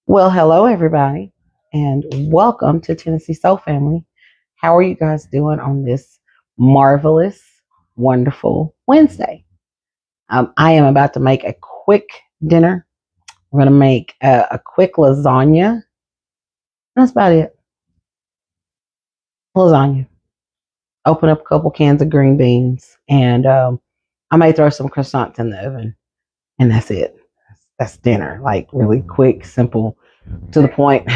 Well, hello everybody, and welcome to Tennessee Soul Family. How are you guys doing on this marvelous, wonderful Wednesday? I am about to make a quick dinner. I'm going to make a quick lasagna. That's about it. Lasagna. Open up a couple cans of green beans, and I may throw some croissants in the oven, and that's it. That's dinner. Like really quick, simple, to the point.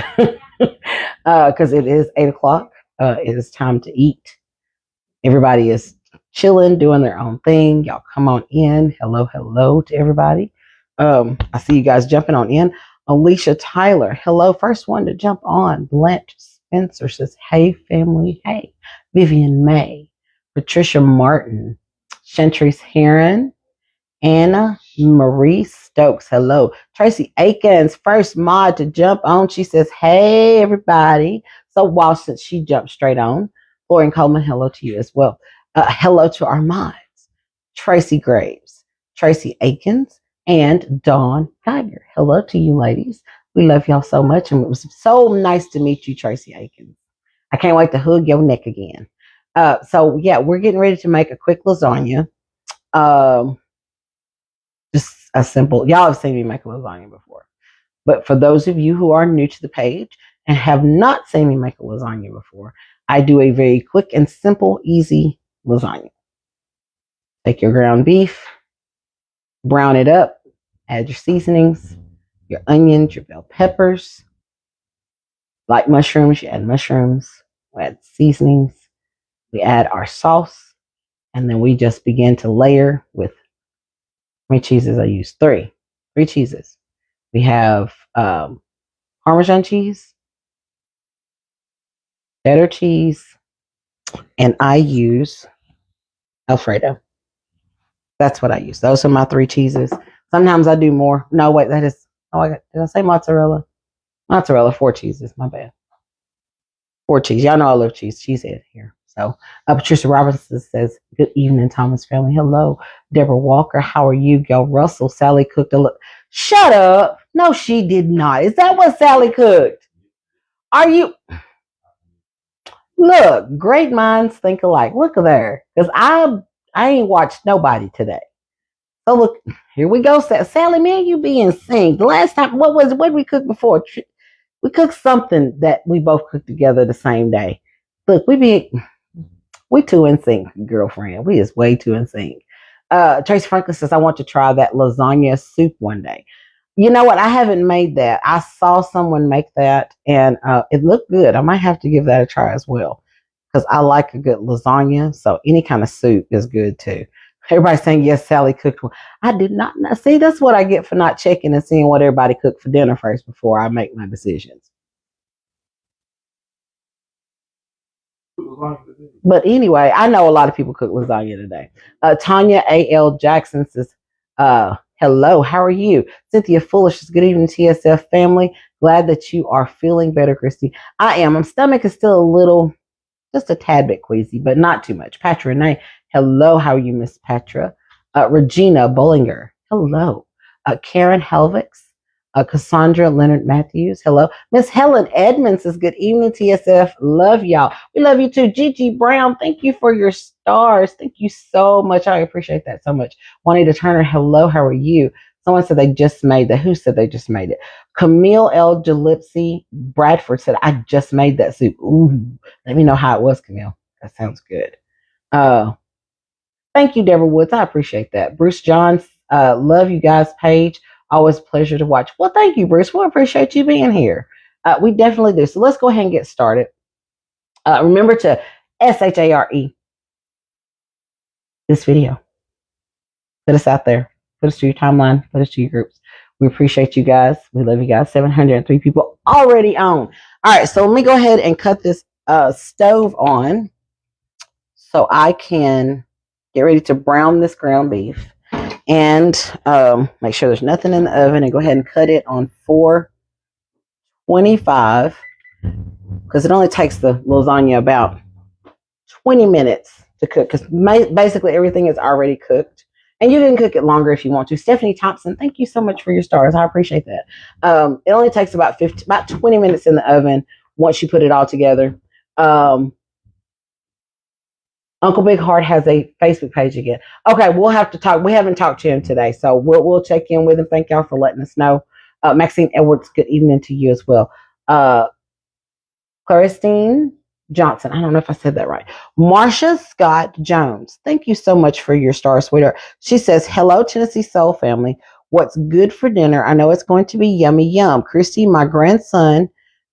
Because it is 8 o'clock. It is time to eat. Everybody is chilling, doing their own thing. Y'all come on in. Hello, hello to everybody. I see you guys jumping on in. Alicia Tyler, hello. First one to jump on. Blanche Spencer says, hey, family. Hey. Vivian May. Patricia Martin. Chantrice Heron. Anna Marie Stokes, hello. Tracy Aikens, first mod to jump on. She says, hey, everybody. So while since she jumped straight on, Lauren Coleman, hello to you as well. Hello to our mods, Tracy Graves, Tracy Aikens, and Dawn Geiger. Hello to you, ladies. We love y'all so much, and it was so nice to meet you, Tracy Aikens. I can't wait to hug your neck again. So, yeah, we're getting ready to make a quick lasagna. Just a simple, y'all have seen me make a lasagna before. But for those of you who are new to the page and have not seen me make a lasagna before, I do a very quick and simple, easy lasagna. Take your ground beef, brown it up, add your seasonings, your onions, your bell peppers. Like mushrooms, you add mushrooms, we add seasonings, we add our sauce, and then we just begin to layer with how many cheeses I use? Three cheeses. We have Parmesan cheese, cheddar cheese, and I use Alfredo. That's what I use. Those are my three cheeses. Sometimes I do more. No, wait, that is, did I say mozzarella? Mozzarella, four cheeses, my bad. Four cheese. Y'all know I love cheese. Cheesehead here. So Patricia Robinson says, good evening, Thomas family. Hello. Deborah Walker, how are you? Gail Russell, Sally cooked a Shut up. No, she did not. Is that what Sally cooked? Are you? Look, great minds think alike. Look there. Because I ain't watched nobody today. So look, here we go. Sally, man, you be in sync. The last time, what did we cook before? We cooked something that we both cooked together the same day. Look, we too in sync, girlfriend. We is way too in sync. Tracy Franklin says, I want to try that lasagna soup one day. You know what? I haven't made that. I saw someone make that, and it looked good. I might have to give that a try as well, because I like a good lasagna. So any kind of soup is good too. Everybody's saying, yes, Sally cooked one. I did not. See, that's what I get for not checking and seeing what everybody cooked for dinner first before I make my decisions. But anyway, I know a lot of people cook lasagna today. Tanya A.L. Jackson says, hello, how are you? Cynthia Foolish says, good evening, TSF family. Glad that you are feeling better, Christy. I am. My stomach is still a little, just a tad bit queasy, but not too much. Patra Renee, hello, how are you, Miss Patra? Regina Bollinger, hello. Karen Helvix, Cassandra Leonard Matthews, hello. Miss Helen Edmonds says, good evening, TSF. Love y'all. We love you too. Gigi Brown, thank you for your stars. Thank you so much. I appreciate that so much. Juanita Turner, hello, how are you? Someone said they just made that. Who said they just made it? Camille L. Jalipsy Bradford said, I just made that soup. Ooh, let me know how it was, Camille. That sounds good. Thank you, Deborah Woods. I appreciate that. Bruce Johns, love you guys, Paige. Always a pleasure to watch. Well, thank you, Bruce. We appreciate you being here. We definitely do. So let's go ahead and get started. Remember to SHARE this video. Put us out there. Put us to your timeline. Put us to your groups. We appreciate you guys. We love you guys. 703 people already on. All right, so let me go ahead and cut this stove on so I can get ready to brown this ground beef. And make sure there's nothing in the oven, and go ahead and cut it on 425, because it only takes the lasagna about 20 minutes to cook, because basically everything is already cooked. And you can cook it longer if you want to. Stephanie Thompson, thank you so much for your stars. I appreciate that. It only takes about 20 minutes in the oven once you put it all together. Uncle Big Heart has a Facebook page again. Okay, we'll have to talk. We haven't talked to him today, so we'll check in with him. Thank y'all for letting us know. Maxine Edwards, good evening to you as well. Claristine Johnson, I don't know if I said that right. Marsha Scott Jones, thank you so much for your star, sweetheart. She says, hello, Tennessee Soul family. What's good for dinner? I know it's going to be yummy yum. Christy, my grandson,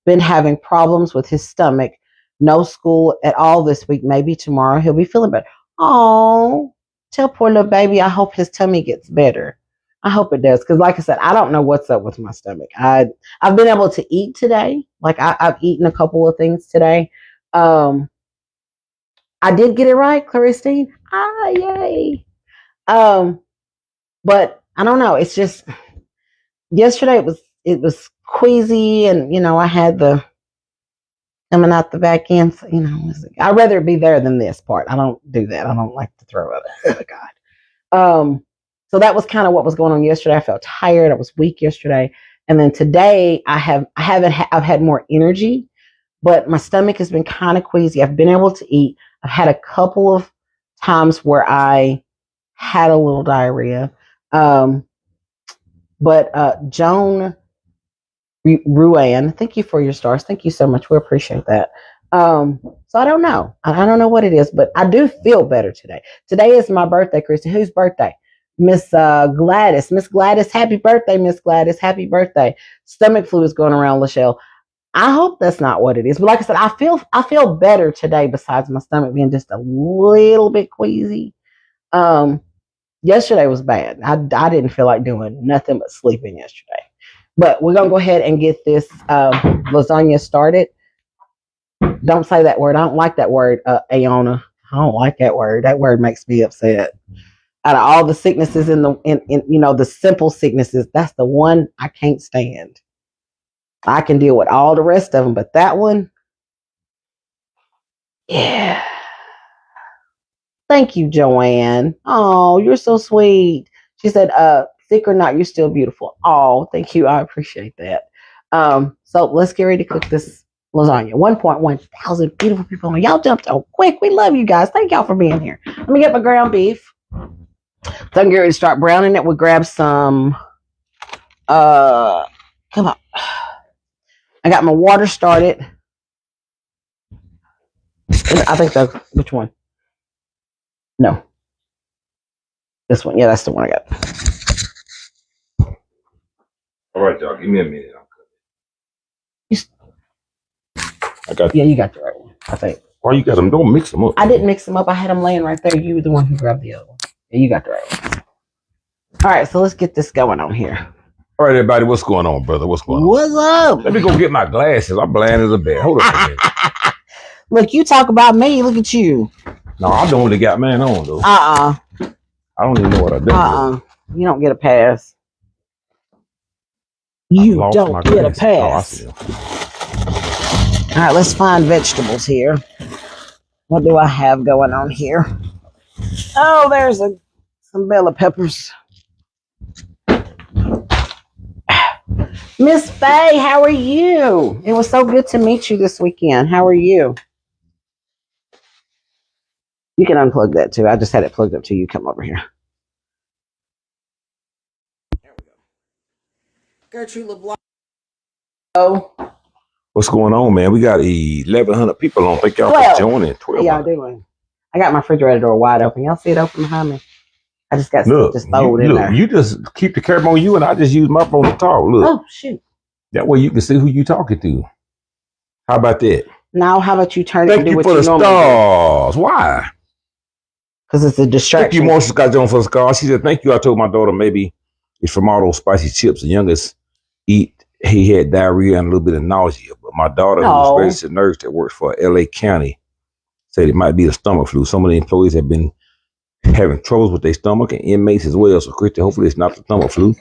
been having problems with his stomach. No school at all this week. Maybe tomorrow he'll be feeling better. Oh, tell poor little baby, I hope his tummy gets better. I hope it does. Because like I said, I don't know what's up with my stomach. I've been able to eat today. Like I've eaten a couple of things today. I did get it right, Claristine. Yay. But I don't know. It's just yesterday it was queasy, and I had the coming out the back end. So, I'd rather it be there than this part. I don't do that. I don't like to throw up. Oh God. So that was kind of what was going on yesterday. I felt tired. I was weak yesterday, and then today I've had more energy, but my stomach has been kind of queasy. I've been able to eat. I've had a couple of times where I had a little diarrhea, but Joan Ruan, thank you for your stars. Thank you so much. We appreciate that. So I don't know. I don't know what it is, but I do feel better today. Today is my birthday, Christy. Whose birthday? Miss Gladys. Miss Gladys, happy birthday, Miss Gladys. Happy birthday. Stomach flu is going around, Lachelle. I hope that's not what it is. But like I said, I feel better today besides my stomach being just a little bit queasy. Yesterday was bad. I didn't feel like doing nothing but sleeping yesterday. But we're going to go ahead and get this lasagna started. Don't say that word. I don't like that word, Aona. I don't like that word. That word makes me upset. Out of all the sicknesses in the simple sicknesses, that's the one I can't stand. I can deal with all the rest of them, but that one, yeah. Thank you, Joanne. Oh, you're so sweet. She said, sick or not, you're still beautiful. Oh, thank you. I appreciate that. So let's get ready to cook this lasagna. 1.1 thousand beautiful people. Y'all jumped on quick. We love you guys. Thank y'all for being here. Let me get my ground beef. So I'm getting ready to start browning it. We'll grab some, come on. I got my water started. I think so. Which one? No. This one. Yeah, that's the one I got. All right, y'all. Give me a minute. I got. Yeah, you got the right one, I think. Why you got them? Don't mix them up. I didn't mix them up. I had them laying right there. You were the one who grabbed the other one. Yeah, you got the right one. All right, so let's get this going on here. All right, everybody. What's going on, brother? What's going on? What's up? Let me go get my glasses. I'm blind as a bear. Hold up a minute. Look, you talk about me. Look at you. No, I don't really got mine on, though. I don't even know what I done. You don't get a pass. You don't get a pass. All right, let's find vegetables here. What do I have going on here? Oh, there's some bell peppers. Miss Faye, how are you? It was so good to meet you this weekend. How are you? You can unplug that too. I just had it plugged up till you come over here. There we go. Gertrude LeBlanc. Oh. What's going on, man? We got 1,100 people on. Thank y'all for joining. 12. How y'all doing? I got my refrigerator door wide open. Y'all see it open behind me? I just got stuff just folded in there. You just keep the camera on you, and I just use my phone to talk. Look. Oh, shoot. That way you can see who you talking to. How about that? Now, how about you turn it and do what you normally do? Thank you for the stars. Why? Because it's a distraction. Thank you, Marsha Scott Jones, for the stars. She said, thank you. I told my daughter maybe it's from all those spicy chips. The youngest he had diarrhea and a little bit of nausea. But my daughter, who's a registered nurse that works for LA County, said it might be the stomach flu. Some of the employees have been having troubles with their stomach, and inmates as well. So, Christy, hopefully it's not the stomach flu.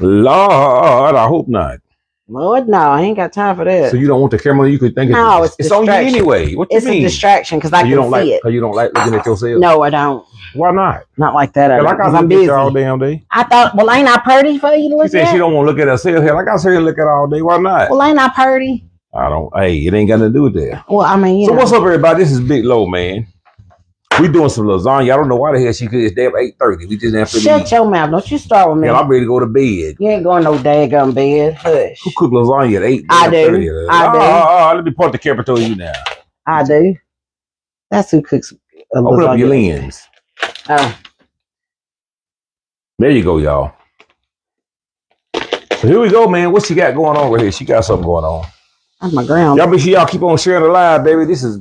Lord, I hope not. Lord, no, I ain't got time for that. So you don't want the camera? You could think it's on you anyway. What you mean? It's a distraction because I can see it. Because you don't like looking at yourself? No, I don't. Why not? Not like that. Hell, I got I'm busy all damn day. I thought, well, ain't I pretty for you to look at? She said she don't want to look at herself. Hell, I got her to look at all day. Why not? Well, ain't I pretty? I don't. Hey, it ain't got nothing to do with that. Well, I mean, so what's up, everybody? This is Big Low, man. We doing some lasagna. I don't know why the hell she could. It's damn 8:30. We just have to shut your mouth. Don't you start with me. Hell, I'm ready to go to bed. You ain't going no daggum bed. Hush. Who cooked lasagna at 8? I do. Let me point the camera to you now. I do. That's who cooks lasagna. Open up your lens. Oh. There you go, y'all. So here we go, man. What she got going on right here? She got something going on. That's my ground. Y'all make sure y'all keep on sharing the live, baby. This is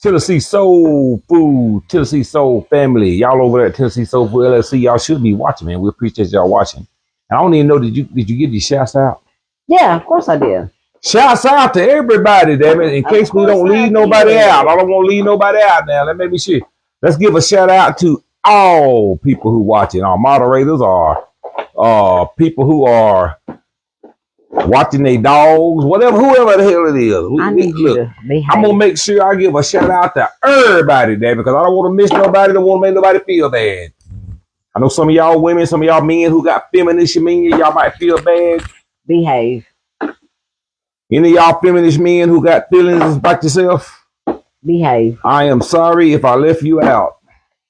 Tennessee Soul Food, Tennessee Soul Family. Y'all over there at Tennessee Soul Food LLC, y'all should be watching, man. We appreciate y'all watching. And I don't even know, did you give these shouts out? Yeah, of course I did. Shouts out to everybody, damn it. In case we don't leave nobody out. I don't want to leave nobody out now. Let me be sure. Let's give a shout out to all people who watching, our moderators, our people who are watching their dogs, whatever, whoever the hell it is. I'm gonna make sure I give a shout out to everybody there because I don't want to miss nobody. Don't want to make nobody feel bad. I know some of y'all women, some of y'all men who got feminist men, y'all might feel bad. Behave. Any of y'all feminist men who got feelings about yourself? Behave. I am sorry if I left you out.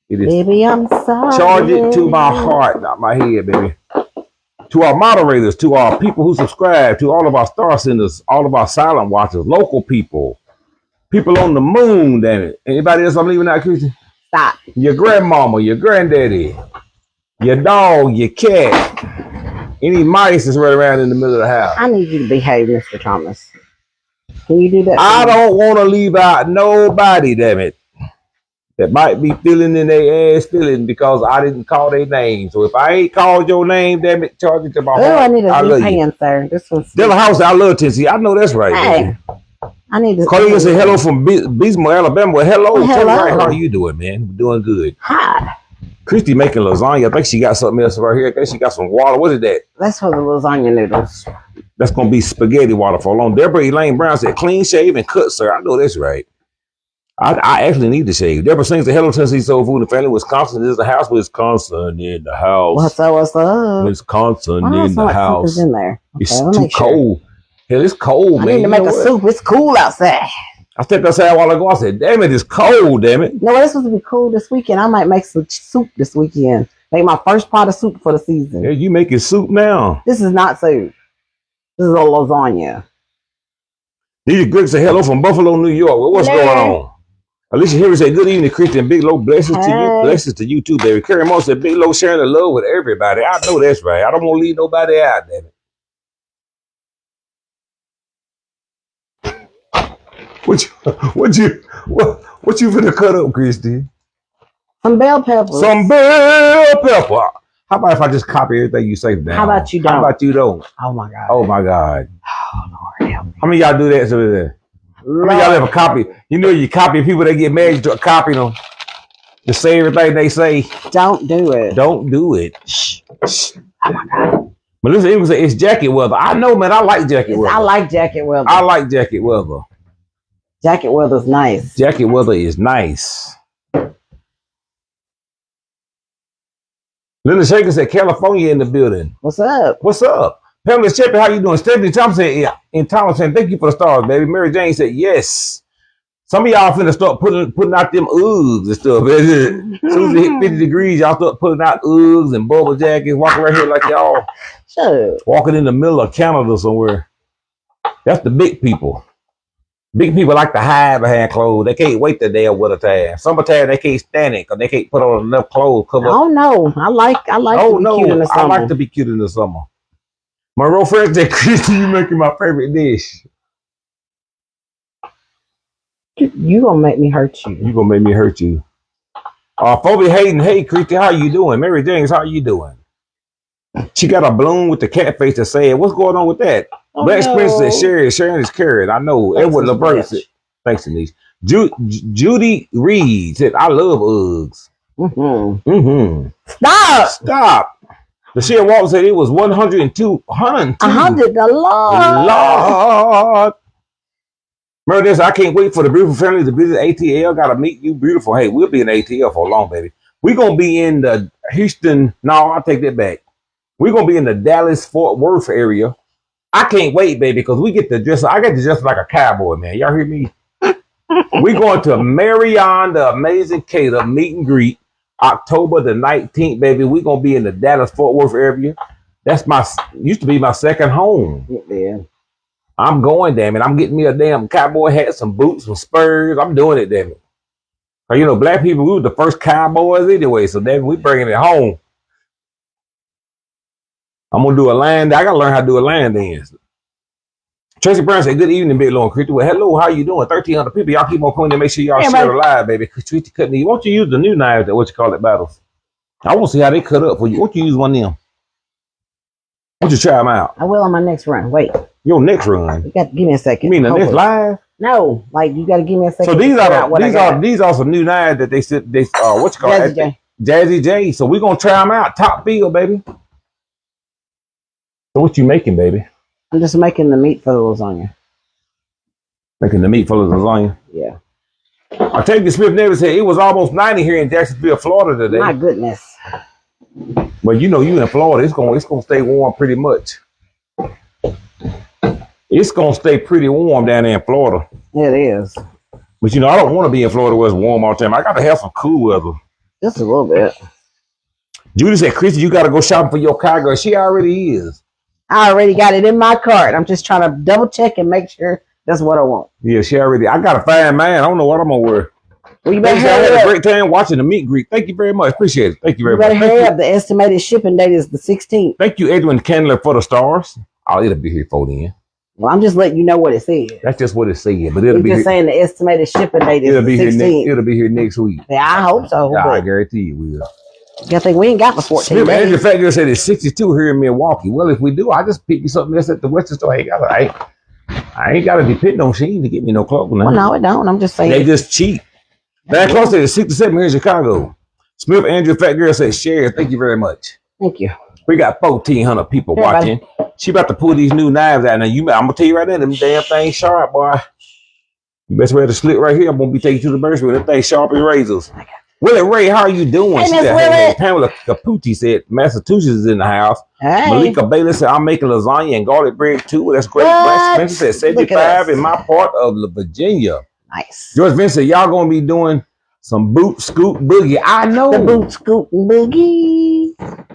It is. Baby, I'm sorry. Charge it to my heart, not my head, baby. To our moderators, to our people who subscribe, to all of our star senders, all of our silent watchers, local people, people on the moon, damn it. Anybody else I'm leaving out, Christy? Stop. Your grandmama, your granddaddy, your dog, your cat, any mice that's right around in the middle of the house. I need you to behave, Mr. Thomas. Can you do that? I don't want to leave out nobody, damn it, that might be feeling in their ass feeling because I didn't call their name. So if I ain't called your name, damn it, charge it to my heart. Oh, I need a new pan, sir. This one's Della House, I love Tennessee. I know that's right. Hey, I need to. Carly say hello from Bismarck, Alabama. Well, hello. Hello. Right, how are you doing, man? Doing good. Hi. Christy making lasagna. I think she got something else right here. I think she got some water. What is that? That's for the lasagna noodles. That's going to be spaghetti water for long. Deborah Elaine Brown said, clean shave and cut, sir. I know that's right. I actually need to shave. Deborah sings the Hello Tennessee Soul Food and Family. Wisconsin is the house. Wisconsin in the house. What's up? Wisconsin in the house. In there. Okay, it's too cold. Hell, it's cold, man. I need to make a soup. It's cool outside. I stepped outside a while ago. I said, damn it, it's cold, damn it. No, it's supposed to be cool this weekend. I might make some soup this weekend. Make my first pot of soup for the season. Yeah, you making soup now. This is not soup. This is a lasagna. These Greg say hello from Buffalo, New York. Well, what's going on? Alicia Harris said, good evening, Christian. Big Low, blessings to you. Blessings to you too, baby. Carrie Moore said, Big Low sharing the love with everybody. I know that's right. I don't want to leave nobody out, damn it. What you finna cut up, Christy? Some bell peppers. Some bell pepper. How about if I just copy everything you say now? How about you don't? How about you don't? Oh my God. Oh my God. Oh Lord, help me. How many y'all do that? How many y'all ever copy? You know you copy people that get married to copy them. To say everything they say. Don't do it. Don't do it. Shh. Oh my God. Melissa Evans said it's jacket weather. I know, man. I like jacket weather. I like jacket weather. I like jacket weather. Jacket weather's nice. Jacket weather is nice. Linda Shaker said California in the building. What's up? What's up? Pamela Shepherd, how you doing? Stephanie Thompson in Thompson, thank you for the stars, baby. Mary Jane said yes. Some of y'all finna start putting out them Uggs and stuff. As soon as it hit 50 degrees, y'all start putting out Uggs and bubble jackets, walking around here like y'all walking in the middle of Canada somewhere. That's the big people. Big people like to hide behind clothes. They can't wait the damn winter time. Summertime they can't stand it because they can't put on enough clothes. Cover. Oh no, I like to be cute in the summer. I like to be cute in the summer. Monroe Fred said, Christy, you making my favorite dish. You gonna make me hurt you. You gonna make me hurt you. Phoebe Hayden, hey Christy, how you doing? Mary James, how you doing? She got a balloon with the cat face that said, what's going on with that? Oh, Black Princess said, Sharon is carried. I know. Edward LeBert said, thanks, Denise. Judy Reed said, I love Uggs. Mm-hmm. Mm-hmm. Stop. The share Walton said it was 102. 100. The Lord. Remember this? I can't wait for the beautiful family to visit ATL. Got to meet you, beautiful. Hey, we'll be in ATL for long, baby. We're gonna be in the Houston. No, I'll take that back. We're gonna be in the Dallas Fort Worth area. I can't wait, baby, because we get to dress. I get to dress like a cowboy, man. Y'all hear me? We're going to Marion, the Amazing Cater meet and greet, October the 19th, baby. We're gonna be in the Dallas Fort Worth area. That's used to be my second home. Yeah. I'm going, damn it. I'm getting me a damn cowboy hat, some boots, some spurs. I'm doing it, damn it. Cause you know, black people, we were the first cowboys anyway, so damn, we bringing it home. I'm gonna do a line. I gotta learn how to do a line dance. Tracy Brown said, "Good evening, Big Long Christy." Well, hello, how you doing? 1,300 people. Y'all keep on coming to make sure y'all share the live, baby. Christy cutting these. Won't you use the new knives that what you call it battles? I want to see how they cut up for you. Won't you use one of them? Won't you try them out? I will on my next run. Wait. Your next run. You got to give me a second. You mean the next live? No, like you got to give me a second. So these are some new knives that they said what you call Jazzy J. Jazzy J. So we're gonna try them out. Top field, baby. So what you making, baby? I'm just making the meat for the lasagna. Making the meat for the lasagna. Yeah. I take you, Smith Never said it was almost 90 here in Jacksonville, Florida today. My goodness. But you know, you in Florida, it's gonna stay warm pretty much. It's gonna stay pretty warm down there in Florida. It is. But you know, I don't want to be in Florida where it's warm all the time. I gotta have some cool weather. Just a little bit. Judy said, "Christy, you gotta go shopping for your car, girl." She already is. I already got it in my cart. I'm just trying to double check and make sure that's what I want. Yeah, she already. I gotta find mine. I don't know what I'm gonna wear. Well, you better I had a great time watching the meet and greet. Thank you very much. Appreciate it. Thank you very much. You better hurry up. The estimated shipping date is the 16th. Thank you, Edwin Candler, for the stars. Oh, it'll be here before then. Well, I'm just letting you know what it says. That's just what it said, but it'll be just here. saying the estimated shipping date is the 16th. It'll be here next week. Yeah, I hope so. Yeah, I guarantee you will. I think we ain't got the 14 days. Andrew Fat said it's 62 here in Milwaukee. Well, if we do, I just pick you something else at the Western store. I ain't got to depend on Shein to get me no clothes now. Well, no, it don't. I'm just saying. They just cheap. That close to 67 here in Chicago. Smith Andrew Fat Girl says share. Thank you very much. Thank you. We got 1,400 people watching. She about to pull these new knives out. Now, I'm going to tell you right now, them damn things sharp, boy. You best wear the slit right here. I'm going to be taking you to the bursary with them things sharp as razors. Willie Ray, how are you doing? Hey, Miss Willie. Pamela Caputi said Massachusetts is in the house. Hey. Malika Bailey said I'm making lasagna and garlic bread too. That's great. Spencer said 75 in my part of Virginia. Nice. George Vincent, y'all going to be doing some boot, scoot, boogie. I know. The boot, scoot, and boogie.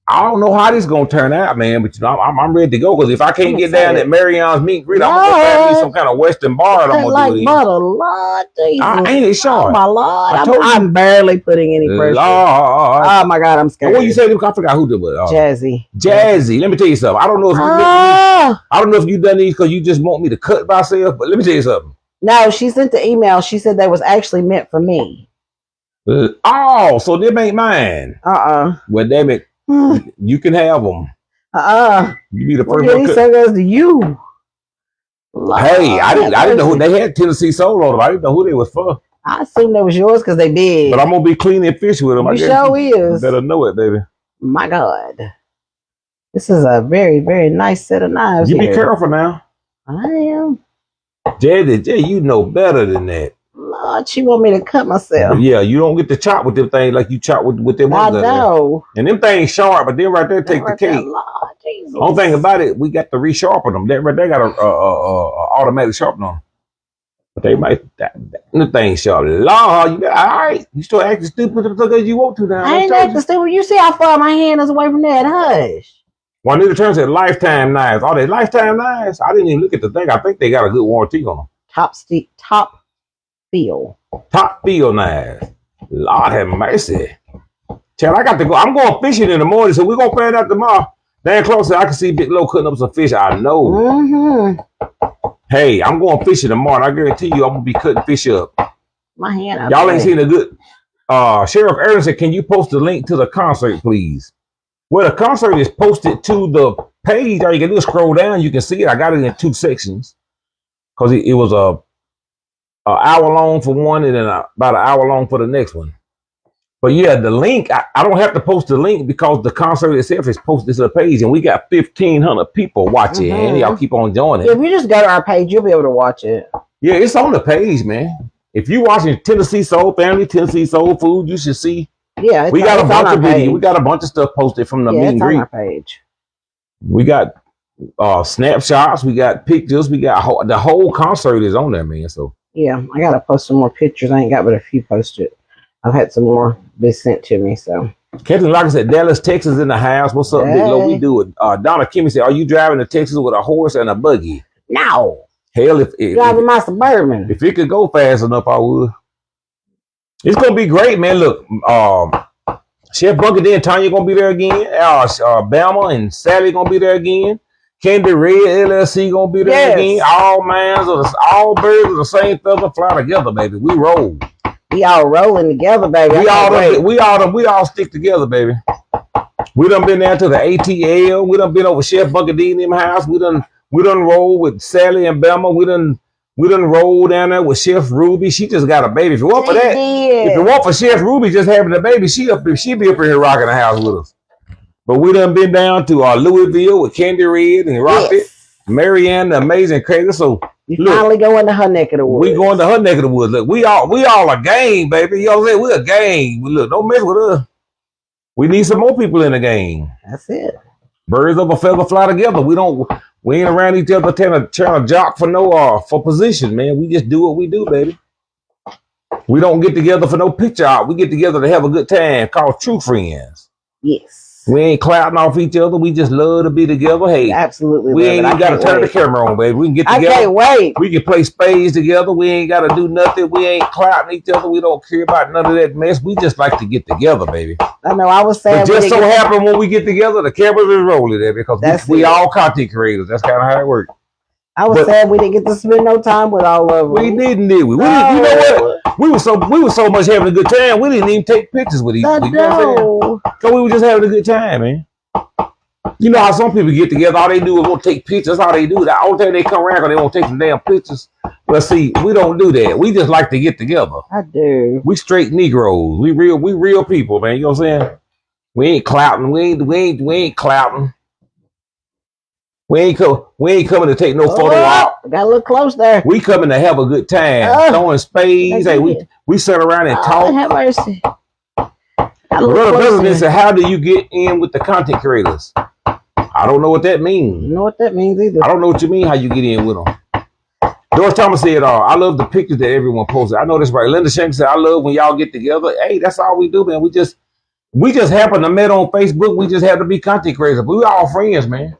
I don't know how this gonna turn out, man, but you know I'm ready to go because if I can't get down at Marion's meet and greet, I'm gonna go find me some kind of Western bar. I'm gonna like do it. Butter, Lord Jesus. Ain't it short? Oh my Lord, I'm barely putting any pressure. Oh my God, I'm scared. What you say? I forgot who did it. Jazzy. Let me tell you something. I don't know if you done these because you just want me to cut myself, but let me tell you something. No, she sent the email. She said they was actually meant for me. So them ain't mine. Well, damn it. You can have them. You be the first one. He said that's to you. Hey, I didn't know who they had. Tennessee Soul on them. I didn't know who they was for. I assumed that was yours because they did. But I'm gonna be cleaning fish with them. You sure is. You better know it, baby. My God, this is a very, very nice set of knives. You be careful now. I am. Jay, you know better than that. Lord, she want me to cut myself. Yeah, you don't get to chop with them things like you chop with them ones. I know. And them things sharp, but then right there take the cake. Lord, Jesus. Only thing about it, we got to resharpen them. That right there got a automatic sharpen on. But they might the thing sharp. Lord, you all right? You still acting stupid because you want to now. I ain't acting stupid. You see how far my hand is away from that? Hush. Juanita turns at Lifetime knives. Are they Lifetime knives? I didn't even look at the thing. I think they got a good warranty on them. Top field knives. Lord have mercy. Chad, I got to go. I'm going fishing in the morning, so we're going to find out tomorrow. Dan Clark said I can see Big Low cutting up some fish. I know. Mm-hmm. Hey, I'm going fishing tomorrow. I guarantee you I'm going to be cutting fish up. My hand. Y'all ain't seen a good. Sheriff Ernest said, can you post the link to the concert, please? Well, the concert is posted to the page. All you can do is scroll down. You can see it. I got it in 2 sections because it was a hour long for one and then about an hour long for the next one. But yeah, the link, I don't have to post the link because the concert itself is posted to the page and we got 1,500 people watching. Mm-hmm. Y'all keep on joining. If you just go to our page, you'll be able to watch it. Yeah, it's on the page, man. If you're watching Tennessee Soul Family, Tennessee Soul Food, you should see Yeah, we got a bunch of videos. We got a bunch of stuff posted from the meet and greet. On our page. We got snapshots. We got pictures. We got the whole concert is on there, man. So yeah, I gotta post some more pictures. I ain't got but a few posted. I've had some more be sent to me. So Captain Locker said, Dallas, Texas in the house. What's up, Big Low? We do it. Donna Kimmy said, are you driving to Texas with a horse and a buggy? No. Hell, if driving my Suburban. If it could go fast enough, I would. It's gonna be great, man. Look, Chef Bucket and Tanya gonna be there again. Bama and Sally gonna be there again. Candy Red LLC gonna be there again. All birds of the same feather fly together, baby. We roll. We all rolling together, baby. We all stick together, baby. We done been down to the ATL. We done been over Chef Bucket in them house. We done roll with Sally and Bama. We done roll down there with Chef Ruby. She just got a baby. If it weren't for that, if it weren't for Chef Ruby just having a baby, she'd be up here rocking the house with us. But we done been down to Louisville with Candy Red and Rocket, Marianne, the amazing crazy. So you finally going to her neck of the woods. We going to her neck of the woods. Look, we all a gang, baby. You know what I'm saying? We a gang. Look, don't mess with us. We need some more people in the game. That's it. Birds of a feather fly together. We ain't around each other trying to jock for position, man. We just do what we do, baby. We don't get together for no picture out. We get together to have a good time, called true friends. Yes. We ain't clouding off each other. We just love to be together. Hey, absolutely. We ain't even got to turn the camera on, baby. We can get together. I can't wait. We can play spades together. We ain't got to do nothing. We ain't clouding each other. We don't care about none of that mess. We just like to get together, baby. I know. I was saying, but just so happen when we get together, the cameras is rolling there because we all content creators. That's kind of how it works. I was sad we didn't get to spend no time with all of them. We didn't, did we? We didn't, you know what? We were so much having a good time. We didn't even take pictures with each other. You know what I'm saying? So we were just having a good time, man. You know how some people get together, all they do is want to take pictures. That's how they do. The only time they come around because they won't take some damn pictures. But see, we don't do that. We just like to get together. I do. We straight Negroes. We real people, man. You know what I'm saying? We ain't clouting. We ain't clouting. We ain't coming to take no photo op. Got a little close there. We coming to have a good time. Throwing spades. Hey, we sit around and talk. Have mercy. Brother President said, how do you get in with the content creators? I don't know what that means. I don't know what that means either. I don't know what you mean, how you get in with them. Doris Thomas said, I love the pictures that everyone posted. I know that's right. Linda Shanks said, I love when y'all get together. Hey, that's all we do, man. We just happen to meet on Facebook. We just have to be content creators. But we all friends, man.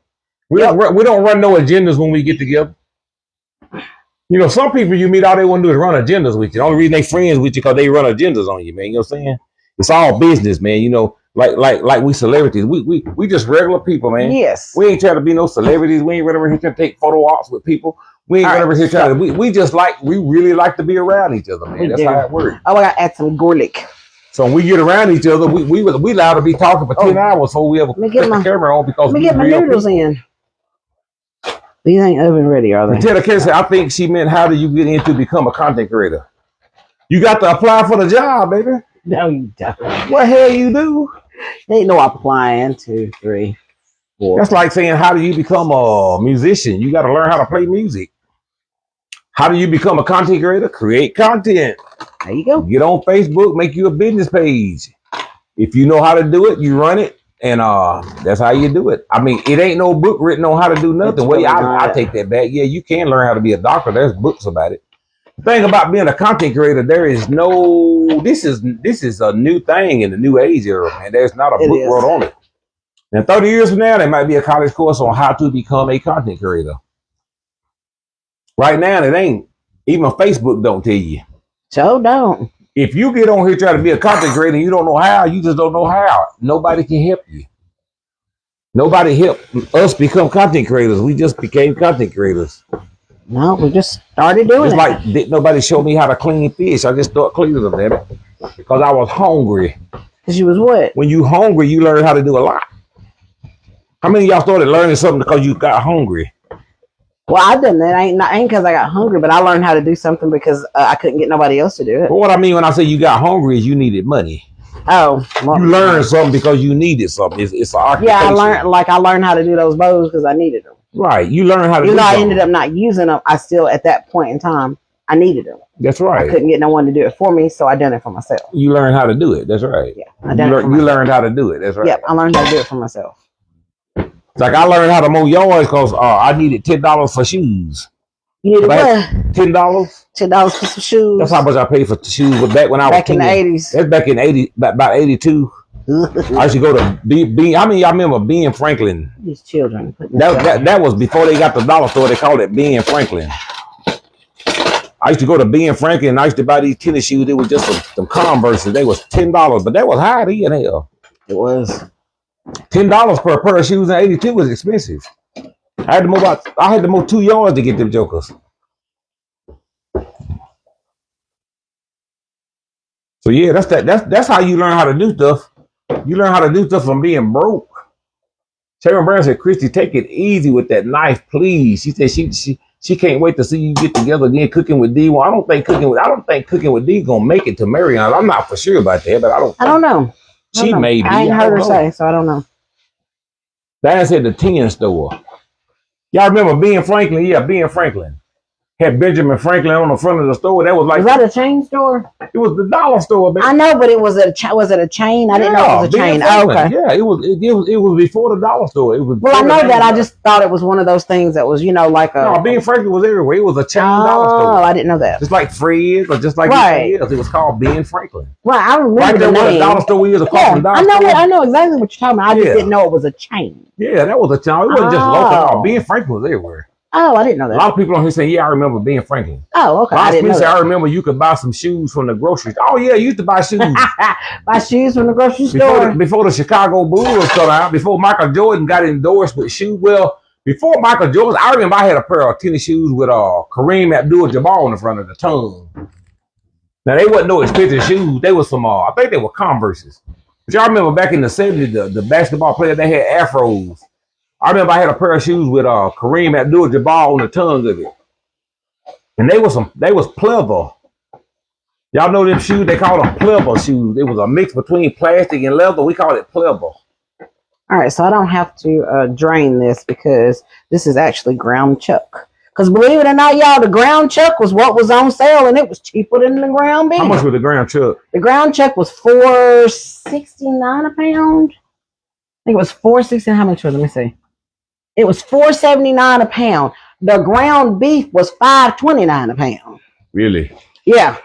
We don't run no agendas when we get together. You know, some people you meet, all they want to do is run agendas with you. The only reason they friends with you because they run agendas on you, man. You know what I'm saying? It's all business, man. You know, like we celebrities. We just regular people, man. Yes. We ain't trying to be no celebrities. We ain't running over here trying to take photo ops with people. We ain't running over here trying to. We really like to be around each other, man. That's how it works. Oh, I got to add some garlic. So when we get around each other, we allowed to be talking for 10 hours before we ever put the camera on because let me get my noodles in. These ain't oven ready, are they? Tell the kid, I think she meant, how do you get in to become a content creator? You got to apply for the job, baby. No, you don't. What hell you do? Ain't no applying. 2, 3, 4. That's like saying, how do you become a musician? You got to learn how to play music. How do you become a content creator? Create content. There you go. Get on Facebook, make you a business page. If you know how to do it, you run it. And that's how you do it. I mean, it ain't no book written on how to do nothing. Well, I take that back. Yeah, you can learn how to be a doctor. There's books about it. The thing about being a content creator, there is no. This is a new thing in the new age era, man. There's not a book wrote on it. And 30 years from now, there might be a college course on how to become a content creator. Right now, it ain't. Even Facebook don't tell you. So don't. If you get on here trying to be a content creator and you don't know how, you just don't know how. Nobody can help you. Nobody helped us become content creators. We just became content creators. No, we just started doing it. It's like didn't nobody show me how to clean fish. I just started cleaning them, damn it. Because I was hungry. Because you was what? When you hungry, you learn how to do a lot. How many of y'all started learning something because you got hungry? Well, I done that. Ain't because I got hungry, but I learned how to do something because I couldn't get nobody else to do it. But what I mean when I say you got hungry is you needed money. Oh, well, you learned something because you needed something. It's an occupation. Yeah, I learned how to do those bows because I needed them. Right, you learn how to. Even though I ended up not using them, I still at that point in time I needed them. That's right. I couldn't get no one to do it for me, so I done it for myself. You learned how to do it. That's right. Yeah, I done it for myself. You learned how to do it. That's right. Yep, I learned how to do it for myself. It's like I learned how to mow yards because I needed $10 for shoes. You needed what? $10. $10 for some shoes. That's how much I paid for the shoes. But back when I was back in the 80s. That's back in about 82. I used to go to B. How many of y'all remember B and Franklin? These children. That was before they got the dollar store. They called it B and Franklin. I used to go to B and Franklin and I used to buy these tennis shoes. It was just some Converses. They was $10, but that was high to hell. It was. $10 per pair of shoes in 82 was expensive. I had to mow 2 yards to get them jokers. So yeah, that's how you learn how to do stuff. You learn how to do stuff from being broke. Sharon Brown said, "Christy, take it easy with that knife, please." She said she can't wait to see you get together again cooking with D. Well, I don't think cooking with D gonna make it to Marion. I'm not for sure about that, but I don't know. She may be. I ain't heard her say, so I don't know. Diane said the 10 store. Y'all remember B and Franklin? Yeah, B and Franklin had Benjamin Franklin on the front of the store. That was like, was that a chain store? It was the dollar store, baby. I know, but was it a chain? I didn't know it was a chain. Oh, okay. Yeah, it was before the dollar store. It was. Well, I know that. I just thought it was one of those things that was, like a. No, B and Franklin was everywhere. It was a chain dollar store. Oh, I didn't know that. Just like Fred's or just like anything else. It was called B and Franklin. Right, I remember right the name. The dollar store is a I know exactly what you're talking about. I just didn't know it was a chain. Yeah, that was a chain. It wasn't just local. B and Franklin was everywhere. Oh, I didn't know that. A lot of people on here say, "Yeah, I remember being Franklin." Oh, okay. I didn't know that. I remember you could buy some shoes from the grocery store. Oh yeah, you used to buy shoes. Buy shoes from the grocery store before the Chicago Bulls come out. Before Michael Jordan got endorsed with shoes. Well, before Michael Jordan, I remember I had a pair of tennis shoes with Kareem Abdul-Jabbar on the front of the tongue. Now they wasn't no expensive shoes. They was some I think they were Converses. But y'all remember back in the 70s, the basketball players, they had afros. I remember I had a pair of shoes with Kareem Abdul-Jabbar on the tongue of it. And they was pleather. Y'all know them shoes, they call them pleather shoes. It was a mix between plastic and leather. We call it pleather. All right, so I don't have to drain this because this is actually ground chuck. Because believe it or not, y'all, the ground chuck was what was on sale and it was cheaper than the ground beef. How much was the ground chuck? The ground chuck was $4.69 a pound. I think it was $4.69. How much was it? Let me see. It was $4.79 a pound. The ground beef was $5.29 a pound. Really? Yeah.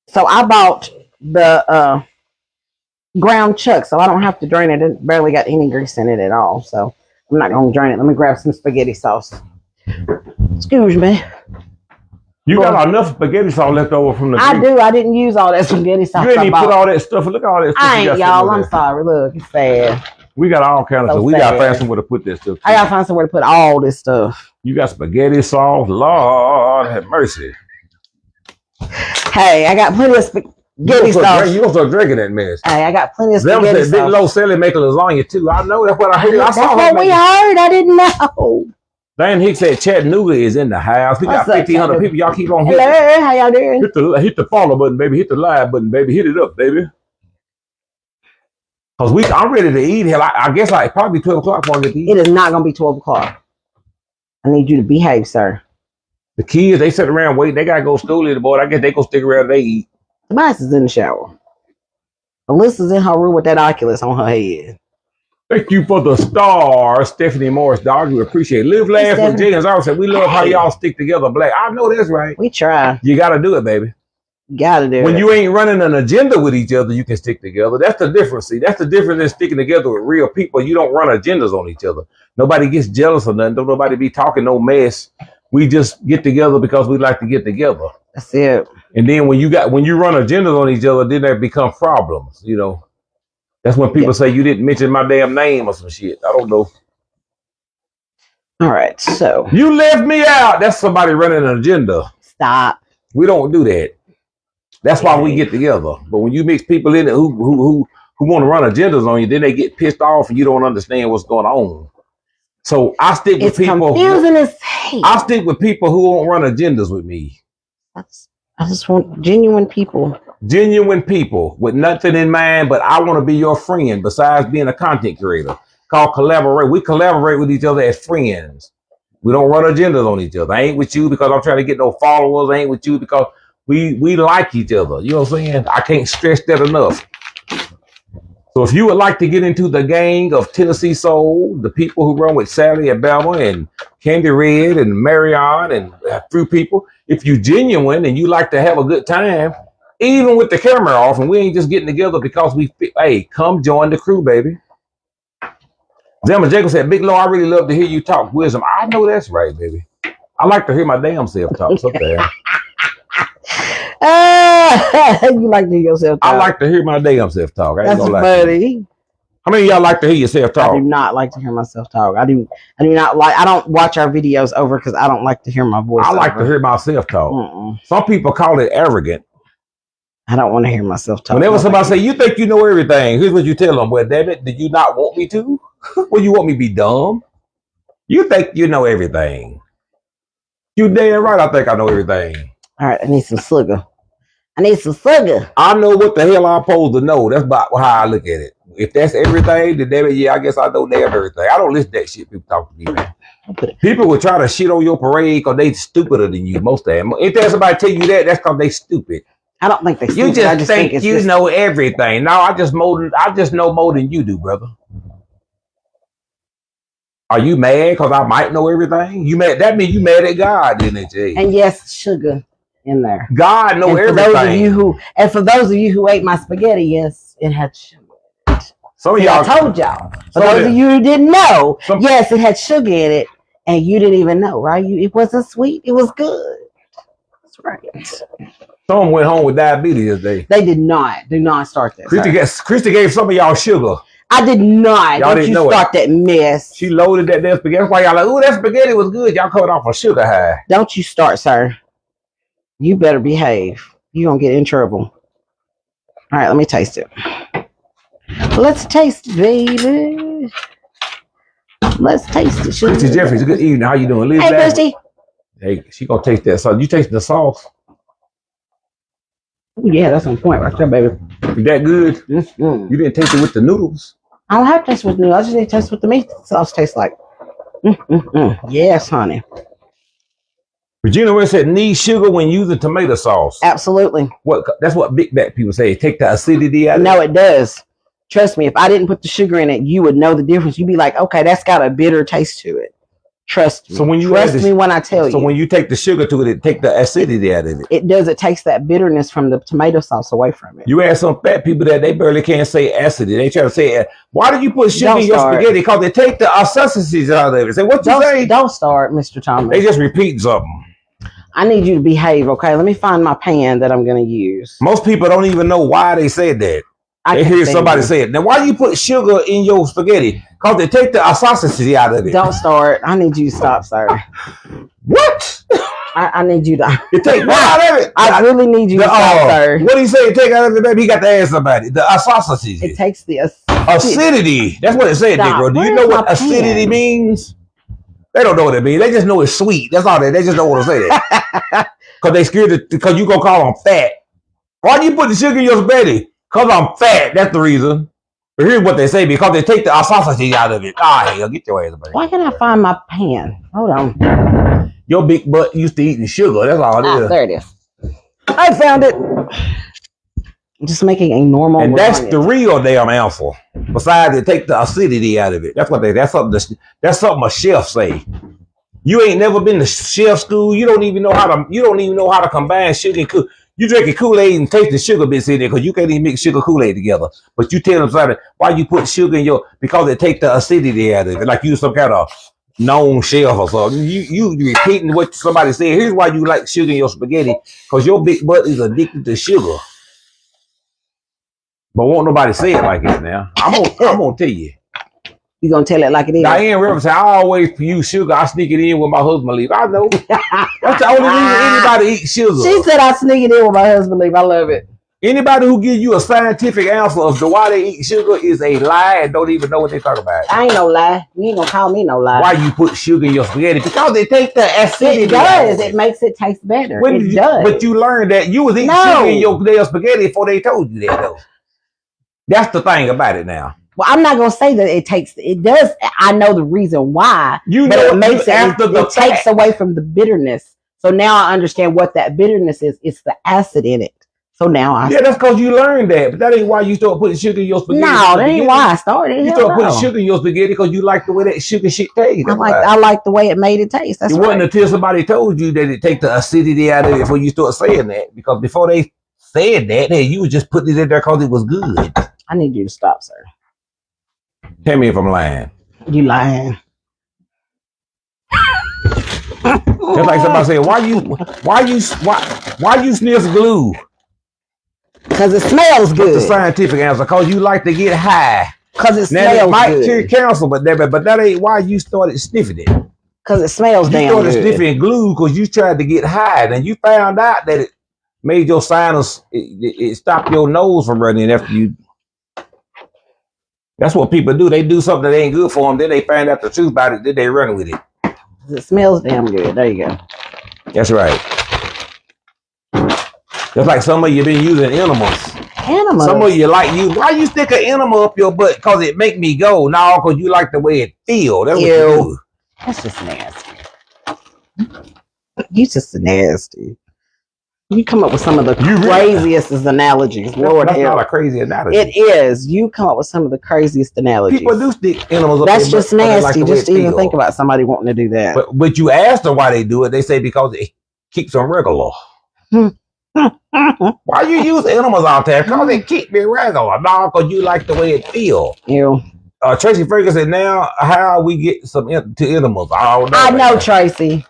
So I bought the ground chuck, so I don't have to drain it. It barely got any grease in it at all. So I'm not going to drain it. Let me grab some spaghetti sauce. Excuse me. You got enough spaghetti sauce left over from the beef. I do. I didn't use all that spaghetti sauce. You didn't even put all that stuff. Look at all that stuff. I ain't, y'all. I'm sorry. Look, it's sad. We got all kinds of stuff. We got to find somewhere to put this stuff. I got to find somewhere to put all this stuff. You got spaghetti sauce. Lord have mercy. Hey, I got plenty of spaghetti sauce. You gonna start drinking that mess. Hey, I got plenty of spaghetti sauce. Big Low Sally make a lasagna too. I know. That's what I heard. That's what we heard. I didn't know. Dan Hicks said Chattanooga is in the house. We got 1,500 people. Y'all keep on hitting. Hello, how y'all doing? Hit the follow button, baby. Hit the live button, baby. Hit it up, baby. Cause I'm ready to eat. Hell, I guess like probably 12 o'clock before I get to eat. It is not gonna be 12 o'clock. I need you to behave, sir. The kids, they sit around waiting. They gotta go to school later, boy. I guess they go stick around and they eat. Tobias is in the shower. Alyssa's in her room with that Oculus on her head. Thank you for the star, Stephanie Morris, dog. We appreciate it. Live, laugh with Jay and Zara said, we love how y'all stick together, black. I know that's right. We try. You gotta do it, baby. Gotta do it. When you ain't running an agenda with each other, you can stick together. That's the difference. See, that's the difference in sticking together with real people. You don't run agendas on each other. Nobody gets jealous or nothing. Don't nobody be talking no mess. We just get together because we like to get together. That's it. And then when you run agendas on each other, then there become problems. You know, that's when people say you didn't mention my damn name or some shit. I don't know. All right, so you left me out. That's somebody running an agenda. Stop. We don't do that. That's why we get together. But when you mix people in it who want to run agendas on you, then they get pissed off and you don't understand what's going on. So I stick with people. I stick with people who won't run agendas with me. I just want genuine people. Genuine people with nothing in mind, but I want to be your friend besides being a content creator. Called collaborate. We collaborate with each other as friends. We don't run agendas on each other. I ain't with you because I'm trying to get no followers. I ain't with you because we like each other. You know what I'm saying? I can't stress that enough. So if you would like to get into the gang of Tennessee Soul, the people who run with Sally and Bama and Candy Red and Marion and a few people, if you genuine and you like to have a good time, even with the camera off, and we ain't just getting together because hey, come join the crew, baby. Zelma Jacob said, Big Lo, I really love to hear you talk wisdom. I know that's right, baby. I like to hear my damn self talk sometimes. You like to hear yourself talk? I like to hear my damn self talk. I ain't That's gonna lie funny. How many of y'all like to hear yourself talk? I do not like to hear myself talk. I do not like. I don't watch our videos over because I don't like to hear my voice. I like to hear myself talk. Some people call it arrogant. I don't want to hear myself talk. Whenever somebody say, you think you know everything, here's what you tell them. Well, damn it, did you not want me to? Well, you want me to be dumb? You think you know everything. You damn right I think I know everything. All right, I need some sugar. I need some sugar. I know what the hell I'm supposed to know. That's about how I look at it. If that's everything, then damn it, yeah, I guess I know damn everything. I don't listen to that shit people talk to me, man. People will try to shit on your parade because they stupider than you most of the time. If there's somebody tell you that, that's because they stupid. I don't think they stupid. You just think you know everything. No, I just know more than you do, brother. Are you mad because I might know everything? You mad? That means you mad at God, isn't it, Jay? And yes, sugar in there. God know everything. For those of you who ate my spaghetti, yes, it had sugar. Some of y'all, I told y'all. For those of you who didn't know, yes, it had sugar in it, and you didn't even know, right? It wasn't sweet. It was good. That's right. Someone went home with diabetes today. They did not. Do not start that. Christy gave some of y'all sugar. I did not. Y'all didn't know start that mess. She loaded that damn spaghetti. That's why y'all like, ooh, that spaghetti was good. Y'all coming off a sugar high. Don't you start, sir. You better behave. You're going to get in trouble. All right, let me taste it. Let's taste it, baby. Let's taste it. Christy Jeffries, good evening. How you doing? Hey, Christy. Hey, she going to taste that sauce. You tasting the sauce? Oh, yeah, that's on point right there, baby. Is that good? Mm-hmm. You didn't taste it with the noodles? I don't have to taste with noodles. I just need to taste what the meat sauce tastes like. Yes, honey. Regina West said, need sugar when using tomato sauce. Absolutely. That's what Big Back people say. Take the acidity out of it. No, it does. Trust me, if I didn't put the sugar in it, you would know the difference. You'd be like, okay, that's got a bitter taste to it. Trust me. So when you trust me when I tell you. So when you take the sugar to it take the acidity out of it. It does. It takes that bitterness from the tomato sauce away from it. You ask some fat people that they barely can't say acidity. They try to say, why do you put sugar in your spaghetti? Because they take the acidities out of it. Say, what you say? Don't start, Mr. Thomas. They just repeat something. I need you to behave, okay? Let me find my pan that I'm going to use. Most people don't even know why they said that. They hear somebody say it. Now, why do you put sugar in your spaghetti? Because they take the acidity out of it. Don't start. I need you to stop, sir. What? I need you to. You take what out of it? I really need you to stop, sir. What do you say? Take out of it, baby? He got to ask somebody. The acidity. It takes the acidity. That's what it said, Negro. Do you know what acidity means? They don't know what it means. They just know it's sweet. That's all. They just don't want to say that. Because they scared because you gonna call them fat. Why do you put the sugar in your spaghetti? Because I'm fat. That's the reason. But here's what they say, because they take the acidity out of it. Hell, get your ass back. Why can't I find my pan? Hold on. Your big butt used to eating sugar. That's all it is. There it is. I found it. I'm just making a normal. And that's the real damn answer. Besides, they take the acidity out of it. That's that's something a chef say. You ain't never been to chef school. You don't even know how to combine sugar and Kool-Aid. You drinking Kool-Aid and taste the sugar bits in there because you can't even mix sugar Kool-Aid together. But you tell them something, why you put sugar in because they take the acidity out of it. Like you some kind of known chef or something. You repeating what somebody said. Here's why you like sugar in your spaghetti, because your big butt is addicted to sugar. But won't nobody say it like it now. I'm gonna tell you. You gonna tell it like it is? Diane Rivers said, I always use sugar. I sneak it in when my husband leaves. I know. That's the only reason anybody eats sugar. She said I sneak it in when my husband leaves. I love it. Anybody who gives you a scientific answer of why they eat sugar is a lie and don't even know what they talk about. I ain't no lie. You ain't gonna call me no lie. Why you put sugar in your spaghetti? Because they take the acidity. It does. It makes it taste better. It does. But you learned that you was eating sugar in your spaghetti before they told you that, though. That's the thing about it now. Well, I'm not gonna say that it does. I know the reason why. You but know it makes it takes away from the bitterness. So now I understand what that bitterness is. It's the acid in it. So now that's because you learned that. But that ain't why you start putting sugar in your spaghetti. No, that ain't why I started. You start putting sugar in your spaghetti because you like the way that sugar shit tastes. I like the way it made it taste. That's it wasn't until somebody told you that it take the acidity out of it before you start saying that. Because before they said that, hey, you was just putting it in there because it was good. I need you to stop, sir. Tell me if I'm lying. You lying. Just like somebody said, why you sniff glue? Because it smells good. What's the scientific answer? Because you like to get high. Because it smells good. Might cure cancer, but that ain't why you started sniffing it. Because it smells damn good. You started sniffing glue because you tried to get high, and you found out that it made your sinus, it stopped your nose from running after you. That's what people do. They do something that ain't good for them, then they find out the truth about it, then they run with it. It smells damn good. There you go. That's right. Just like some of you been using enemas. Some of you like you. Why you stick an enema up your butt? Because it make me go. No, because you like the way it feel. That's what you do. That's just nasty. You just nasty. You come up with some of the craziest analogies. Lord, that's not a crazy analogy. It is. You come up with some of the craziest analogies. People do stick enemas up their butt. That's just nasty. Just to even think about somebody wanting to do that. But you ask them why they do it. They say because it keeps them regular. Why you use enemas out there? Because they keep me regular. No, because you like the way it feel. Ew. Tracy Ferguson said, now how we get some to enemas? I know, Tracy.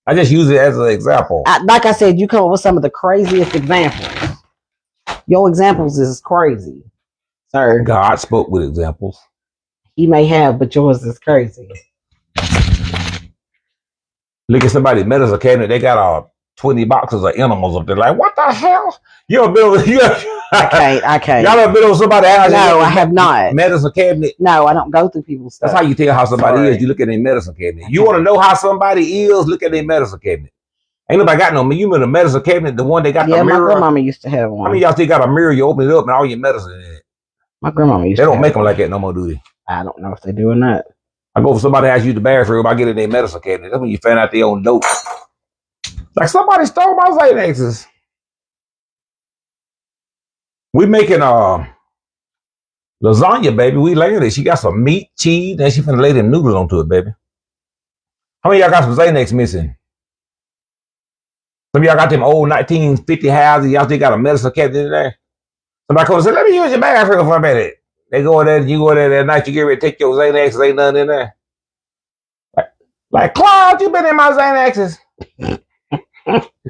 I just use it as an example. Like I said, you come up with some of the craziest examples. Your examples is crazy, sir. God spoke with examples. He may have, but yours is crazy. Look at somebody's medicine cabinet. They got 20 boxes of animals up there. Like, what the hell? You ever been over? I can't. Y'all ever been over somebody's house? No, I have not. Medicine cabinet? No, I don't go through people's stuff. That's how you tell how somebody is. You look at their medicine cabinet. You want to know how somebody is? Look at their medicine cabinet. Ain't nobody got no. You mean the medicine cabinet, the one they got the mirror? Yeah, my grandmama used to have one. How many y'all still got a mirror? You open it up and all your medicine in it. My grandmama used to. They don't make them like that no more, do they? I don't know if they do or not. I go for somebody asks you the bathroom. I get in their medicine cabinet. That's when you find out they own dope. Like somebody stole my Xanaxes. We making lasagna, baby. We laying it. She got some meat, cheese, and she finna lay them noodles onto it, baby. How many of y'all got some Xanax missing? Some of y'all got them old 1950 houses. Y'all still got a medicine cabinet in there. Somebody comes and say, let me use your bathroom for a minute. They go in there, you go in there that night, you get ready to take your Xanaxes, ain't nothing in there. Like Clyde, you been in my Xanaxes.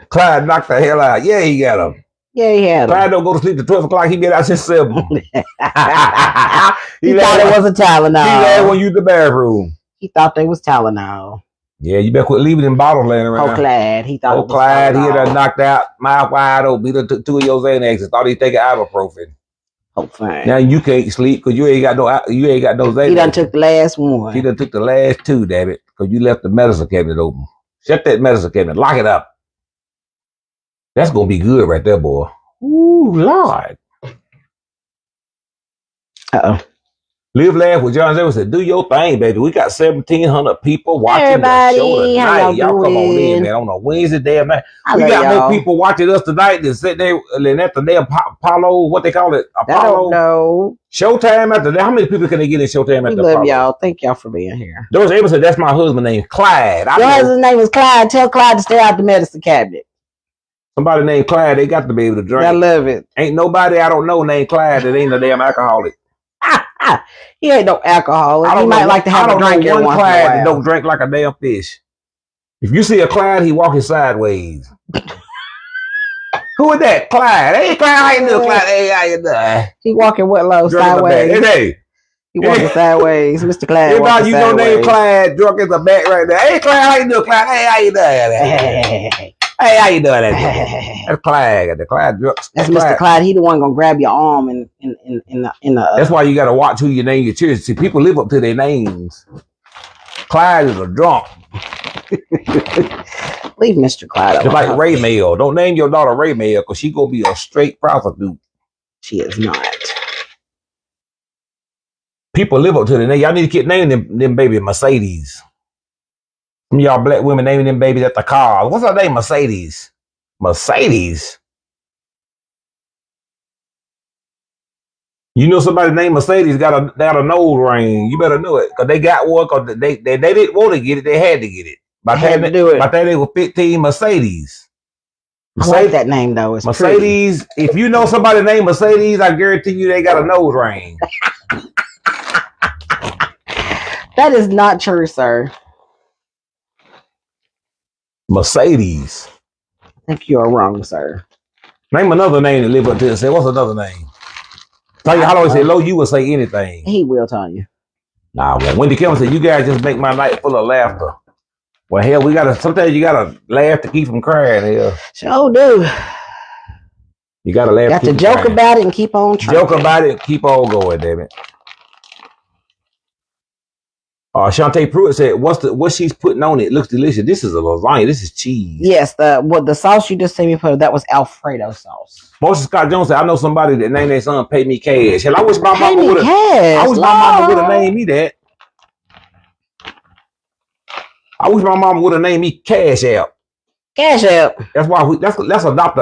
Clyde knocked the hell out. Yeah, he got them. Yeah, he had them. Clyde don't go to sleep till 12 o'clock. He get out since 7. he thought it was a Tylenol. He had one use the bathroom. He thought they was Tylenol. Yeah, you better quit leaving them bottles laying around. Oh, Clyde. He thought it was Clyde, Tylenol. he had knocked out, mouth wide open. He done took 2 of your Xanaxes. Thought he'd take an ibuprofen. Oh, fine. Now you can't sleep because you ain't got no Xanax. He done took the last one. He done took the last 2, damn it, because you left the medicine cabinet open. Shut that medicine cabinet. Lock it up. That's gonna be good right there, boy. Ooh, Lord. Uh-oh. Live Laugh with John Zevin said, do your thing, baby. We got 1,700 people watching the show tonight. Y'all come on in, man, on a Wednesday damn night. We got more people watching us tonight than sitting there at the damn Apollo, what they call it? Apollo. I don't know. Showtime after that. How many people can they get in Showtime after Apollo? Y'all. Thank y'all for being here. Doris Amos said, that's my husband named Clyde. Your husband's name is Clyde. Tell Clyde to stay out the medicine cabinet. Somebody named Clyde, they got to be able to drink. I love it. Ain't nobody I don't know named Clyde that ain't a damn alcoholic. He ain't no alcoholic. He might like to have a drink every once in a while. Clyde that don't drink like a damn fish. If you see a Clyde, he walking sideways. Who is that? Clyde. Hey, Clyde, how you doing, Clyde? Hey, how you doing? He walking what, low? Sideways. Hey. He walking sideways. Mr. Clyde. Everybody you know named Clyde, drunk as a bat right there. Hey, Clyde, how you doing, Clyde? Hey, how you doing? Hey, how you doing? That's Clyde. The Clyde drunk. That's Mr. Clyde. He the one gonna grab your arm in the. That's why you gotta watch who you name your children. See, people live up to their names. Clyde is a drunk. Leave Mr. Clyde. Just like Ray Mail. Don't name your daughter Ray Mail because she gonna be a straight prostitute. She is not. People live up to the name. Y'all need to keep naming them baby Mercedes. Some of y'all black women naming them babies at the car. What's her name? Mercedes. Mercedes. You know somebody named Mercedes got a nose ring. You better know it. Because they got one because they didn't want to get it. They had to get it. By the time they were 15, Mercedes. I like that name though. It's Mercedes. Pretty. If you know somebody named Mercedes, I guarantee you they got a nose ring. That is not true, sir. Mercedes. I think you are wrong, sir. Name another name to live up to. Say, what's another name? Tell you how long say low, you will say anything. He will tell you. Nah, well, Wendy Kevin said, you guys just make my night full of laughter. Well, hell, sometimes you gotta laugh to keep from crying, hell. Sure do. You gotta laugh. You have to joke about it and keep on trying. Joke about it and keep on going, damn it. Shantae Pruitt said, what she's putting on it looks delicious. This is a lasagna. This is cheese. Yes, the sauce you just sent me for, that was Alfredo sauce. Moses Scott Jones said, I know somebody that named their son Pay Me Cash. Hell, I wish my mama would have named me that. I wish my mama would have named me Cash App. Cash App. That's why let's adopt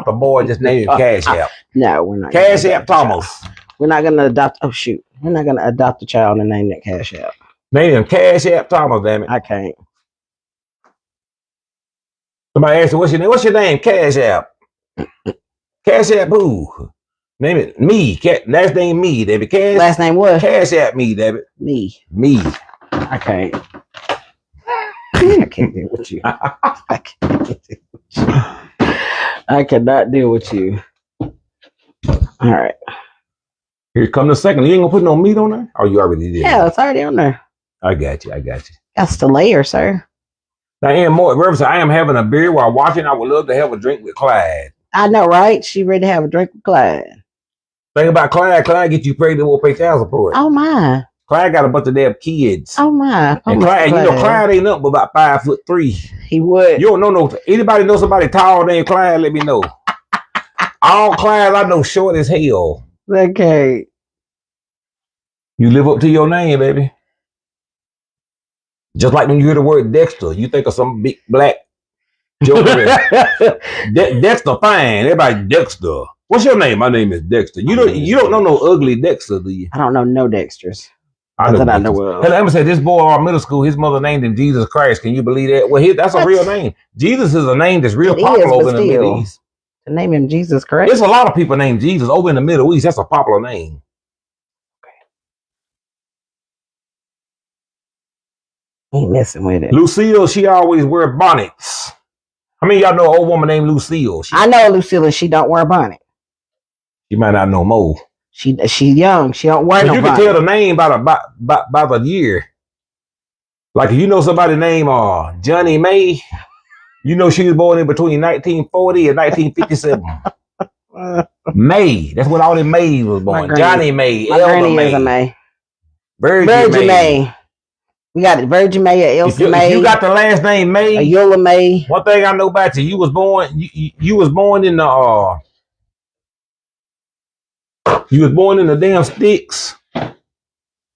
a boy just named him Cash App. No, we're not. Cash App Thomas. We're not gonna adopt. Oh shoot, we're not gonna adopt a child and name that Cash App. Name him Cash App Thomas, damn it. I can't. Somebody asked you, what's your name? What's your name? Cash App. Cash App who? Name it me. Last name me, David. Cash. Last name what? Cash App me, David. Me. I can't. I can't deal with you. I cannot deal with you. All right. Here come the second. You ain't gonna put no meat on there? Oh, you already did. Yeah, it's already on there. I got you. That's the layer, sir. Diane Moore, Reverend, I am having a beer while watching. I would love to have a drink with Clyde. I know, right? She ready to have a drink with Clyde. Think about Clyde. Clyde get you pregnant, we'll pay child support. Oh my. Clyde got a bunch of damn kids. Oh my. And Clyde ain't up but about 5'3". He would. You don't know no. Anybody know somebody tall named Clyde? Let me know. All Clydes I know short as hell. Okay. You live up to your name, baby. Just like when you hear the word Dexter, you think of some big black joker. Dexter fine. Everybody Dexter. What's your name? My name is Dexter. You don't know no ugly Dexter, do you? I don't know no Dexters. I know of. Hell, Emma said this boy in middle school, his mother named him Jesus Christ. Can you believe that? Well, that's a real name. Jesus is a name that's real popular over in the Middle East. To name him Jesus Christ. There's a lot of people named Jesus over in the Middle East. That's a popular name. Ain't messing with it. Lucille, she always wear bonnets. I mean, y'all know an old woman named Lucille. I know Lucille, and she don't wear a bonnet. You might not know more. She young. She don't wear no bonnet. You can tell the name by the year. Like if you know somebody named Johnny May, you know she was born in between 1940 and 1957. May. That's when all the Mays was born. Johnny May. My granny is a May. Virgin May. We got it. Virgin May, Elsa May. If you got the last name May. Ayola May. One thing I know about you, you was born in the you was born in the damn sticks. And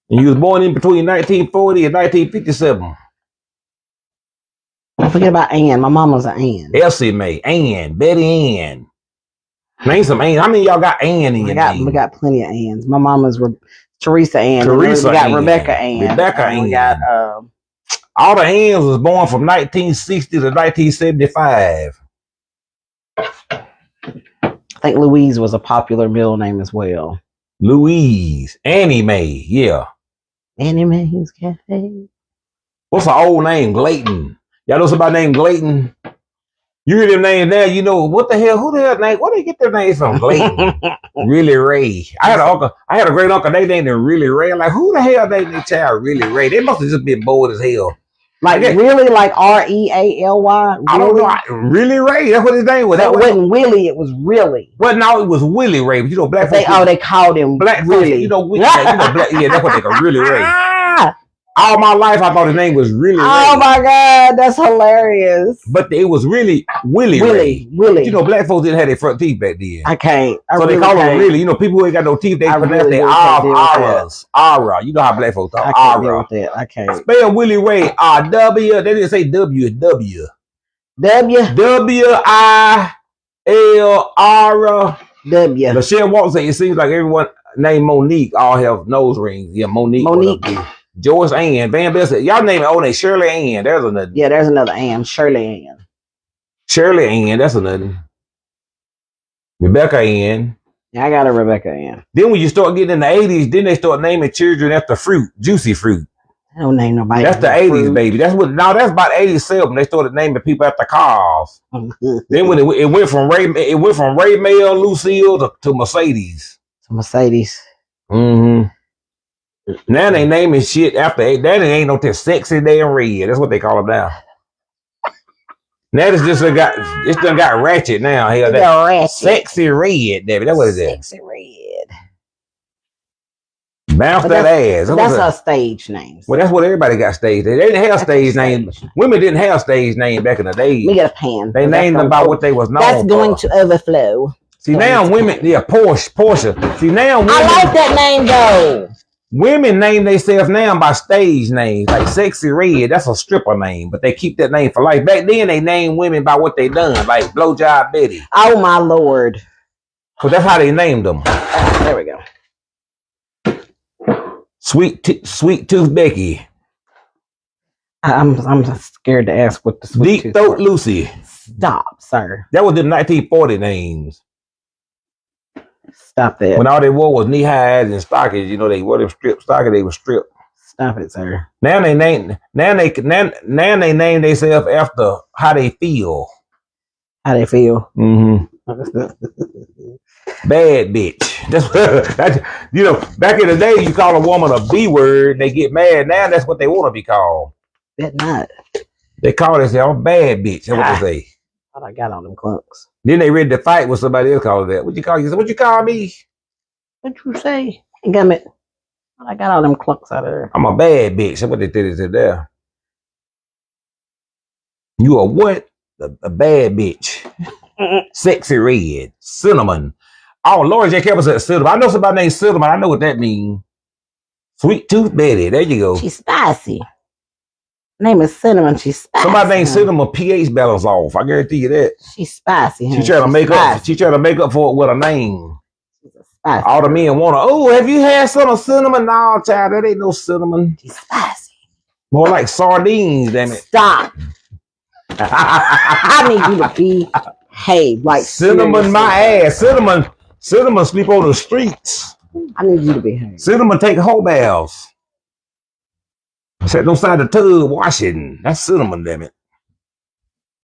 you was born in between 1940 and 1957. Don't forget about Ann. My mom was an Ann. Elsie May, Ann, Betty Ann. Name some Ann. How many of y'all got Ann in your name? We got plenty of Anns. My mom was Teresa Ann. We got Rebecca Ann. We got all the Anns was born from 1960 to 1975. I think Louise was a popular middle name as well. Louise. Annie Mae, yeah. Annie Mae's Cafe. What's an old name? Glayton. Y'all know somebody named Glayton? You hear them names now, you know, what the hell, who the hell name? Where they get their names from? Glayton. Really Ray. I had a great uncle, they named him Really Ray. I'm like, who the hell named their child Really Ray? They must have just been bored as hell. Like really, like Really? I don't know. Really Ray? That's what his name was. That wasn't Willie. It was really. Well, no, it was Willie Ray. But you know, black folks. They called him black really. Folks, you know, black. Yeah, that's what they call Really Ray. All my life, I thought his name was really Ray. Oh my God, that's hilarious. But it was really Willie Ray. Willie. You know, black folks didn't have their front teeth back then. I can't. So they call him really. You know, people who ain't got no teeth, they pronounce their R's. Ara. You know how black folks talk. I can't deal with that. I can't. Spell Willie Ray. W. They didn't say W. It's W. W-I-L-R. W. Michelle Walton said, it seems like everyone named Monique all have nose rings. Yeah, Monique. Joyce Ann. Van Bell said, y'all name it. Oh, they Shirley Ann. There's another. Yeah, there's another Ann. Shirley Ann. Shirley Ann. That's another. Rebecca Ann. Yeah, I got a Rebecca Ann. Then when you start getting in the 80s, then they start naming children after fruit. Juicy fruit. I don't name nobody. That's the 80s, baby. That's about 87. They started naming people after cars. Then when it went from Ray Mail, Lucille to Mercedes. Mercedes. Mm-hmm. Now they naming shit after that. It ain't no sexy damn red. That's what they call it now. Now it's done got ratchet now. Hell, that ratchet. Sexy red, David. That's what it is. Sexy red. Bounce that ass. That's our stage names. Well, that's what everybody got stage names. They didn't have stage names. Women didn't have stage names back in the day. Let me get a pan. They named them by what they was known for. That's going to overflow. See, now women, Portia. See, now women. I like that name, though. Women name themselves now by stage names, like Sexy Red. That's a stripper name, but they keep that name for life. Back then, they named women by what they done, like Blowjob Betty. Oh, my Lord. Because that's how they named them. There we go. Sweet Tooth Becky. I'm scared to ask what the Sweet Deep Throat Lucy. Stop, sir. That was the 1940 names. Stop that. When all they wore was knee highs and stockings, you know, they wore them strip stockings, they were stripped. Stop it, sir. Now they name themselves after how they feel. How they feel. Mm-hmm. Bad bitch. That's you know, back in the day you call a woman a B word, they get mad. Now that's what they want to be called. That not. They call themselves bad bitch. That's what they say. What I got on them clunks. Then they ready to fight with somebody else called that. What you call you? What you call me? What you say? Gummit. What I got all them clunks out of there. I'm a bad bitch. That's what they did it there. You a what? A bad bitch. Sexy Red. Cinnamon. Oh, Lord J. Campbell said cinnamon. I know somebody named Cinnamon. I know what that means. Sweet Tooth Betty. There you go. She's spicy. Name is Cinnamon. She's spicy. Somebody named Cinnamon pH balance off. I guarantee you that. She's spicy. She trying to make up. She trying to make up for it with a name. She's a spicy. All the men want to. Oh, have you had some cinnamon? No, child, that ain't no cinnamon. She's spicy. More like sardines, damn it. Stop. I need you to behave like cinnamon. My ass. Cinnamon sleep on the streets. I need you to behave. Cinnamon take whole baths. Sat outside the tub washing. That's Cinnamon, damn it.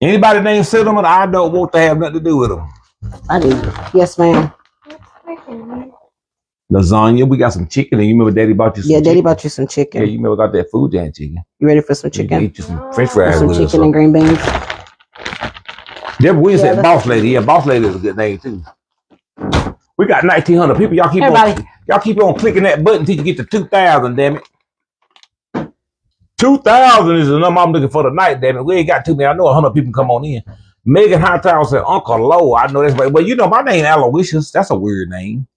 Anybody named Cinnamon, I don't want to have nothing to do with them. I do. Yes, ma'am. Lasagna. We got some chicken. And you remember Daddy bought you some chicken? Yeah, Daddy bought you some chicken. Yeah, you remember got that food and chicken. You ready for some chicken? You eat you some French fries some with chicken and green beans. Deborah Williams said Boss Lady. Yeah, Boss Lady is a good name too. We got 1,900 people. Y'all keep on clicking that button until you get to 2,000. Damn it. 2,000 is the number I'm looking for tonight. Damn it. We ain't got too many. I know 100 people come on in. Megan Hightower said Uncle Low. I know that's right. Well, you know my name Aloysius. That's a weird name.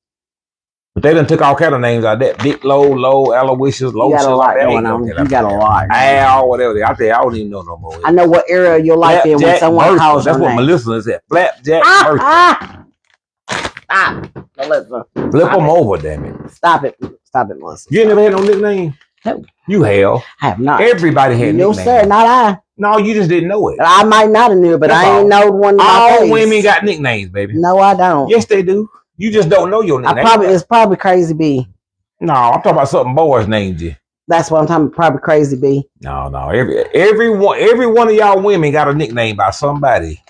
But they done took all kind of names out of that. Big Low, Aloysius, Low. You got a lot going on. You got a lot. Al, whatever. I tell you, I don't even know no more. I know what area of your life is when someone calls your name. That's what Melissa said. Flapjack Stop, Melissa. Flip them over, damn it. Stop it, Melissa. You ain't never had no nickname? No. You have. I have not. Everybody had nicknames. No, sir, not I. No, you just didn't know it. I might not have knew it, but that's I ain't know one. All women got nicknames, baby. No, I don't. Yes, they do. You just don't know your nickname. It's probably Crazy B. No, I'm talking about something boys named you. That's what I'm talking about. Probably Crazy B. No. Every one of y'all women got a nickname by somebody.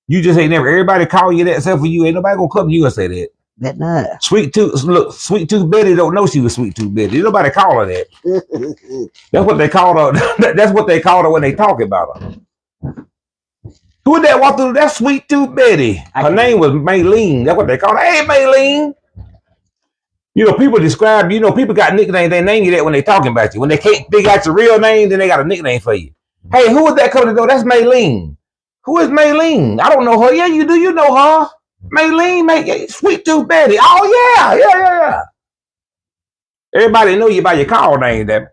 You just ain't never. Everybody call you that except for you. Ain't nobody gonna come to you and say that. That not. Sweet Tooth Betty don't know she was Sweet Tooth Betty. Ain't nobody call her that. That's what they call her. That's what they call her when they talk about her. Who did that walk through? That's Sweet Tooth Betty. Her name was Maylene. That's what they call her. Hey, Maylene. You know, people describe, you know, people got nicknames, they name you that when they talking about you. When they can't figure out your real name, then they got a nickname for you. Hey, who is that coming to the door? That's Maylene. Who is Maylene? I don't know her. Yeah, you do. You know her. Maylene, Sweet Tooth Betty. Oh, yeah. Everybody know you by your call name, then.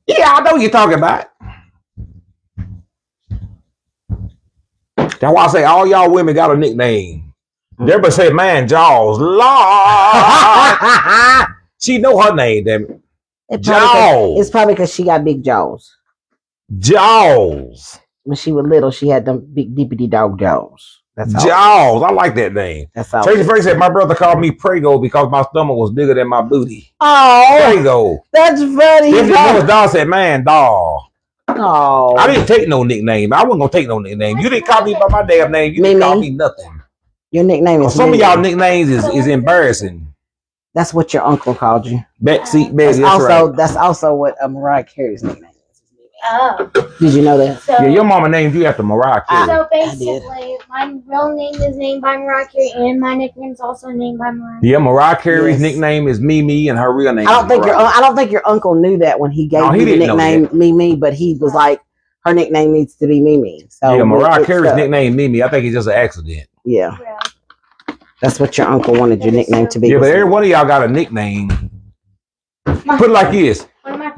Yeah, I know what you're talking about. That's why I say all y'all women got a nickname. Everybody say, man, Jaws. Lord. She know her name, damn it. Jaws. It's probably because she got big jaws. Jaws. When she was little, she had them big deepity dog jaws. That's Jaws. I like that name. That's all. Tracy Frank said my brother called me Prego because my stomach was bigger than my booty. Oh, Prego. That's funny. If dog said, man, dog. Oh, I didn't take no nickname. I wasn't gonna take no nickname. You didn't call me by my damn name. You didn't call me nothing. Your nickname is. Some of y'all nicknames is embarrassing. That's what your uncle called you. Backseat Betty. That's also what Mariah Carey's nickname is. Oh. Did you know that? So, yeah, your mama named you after Mariah Carey. So basically, my real name is named by Mariah Carey, and my nickname is also named by Mariah. Yeah, Mariah Carey's nickname is Mimi, and her real name. I don't think your uncle knew that when he gave you the nickname Mimi, but he was like, her nickname needs to be Mimi. So yeah, Mariah Carey's nickname Mimi. I think it's just an accident. Yeah. That's what your uncle wanted your nickname to be. Yeah, but every one of y'all got a nickname. Put it like this.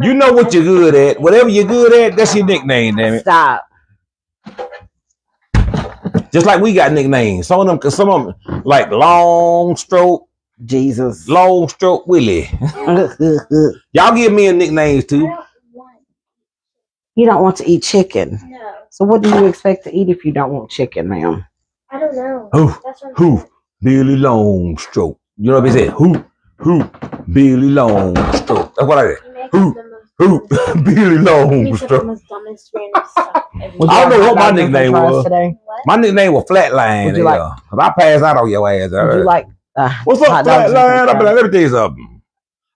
You know what you're good at. Whatever you're good at, that's your nickname, damn it. Stop. Just like we got nicknames. Some of them like Long Stroke. Jesus. Long Stroke Willie. Y'all give me a nickname too. You don't want to eat chicken. No. So what do you expect to eat if you don't want chicken, ma'am? I don't know. Who? Billy Long Stroke. You know what they said? Who? Billy Long Stroke. That's what I said. Who? Billy Long Stroke. I don't know what my nickname was. Today? My nickname was Flatline. Cause I passed out on your ass. Would you like? What's up, Flatline? I'm like, let me tell you something.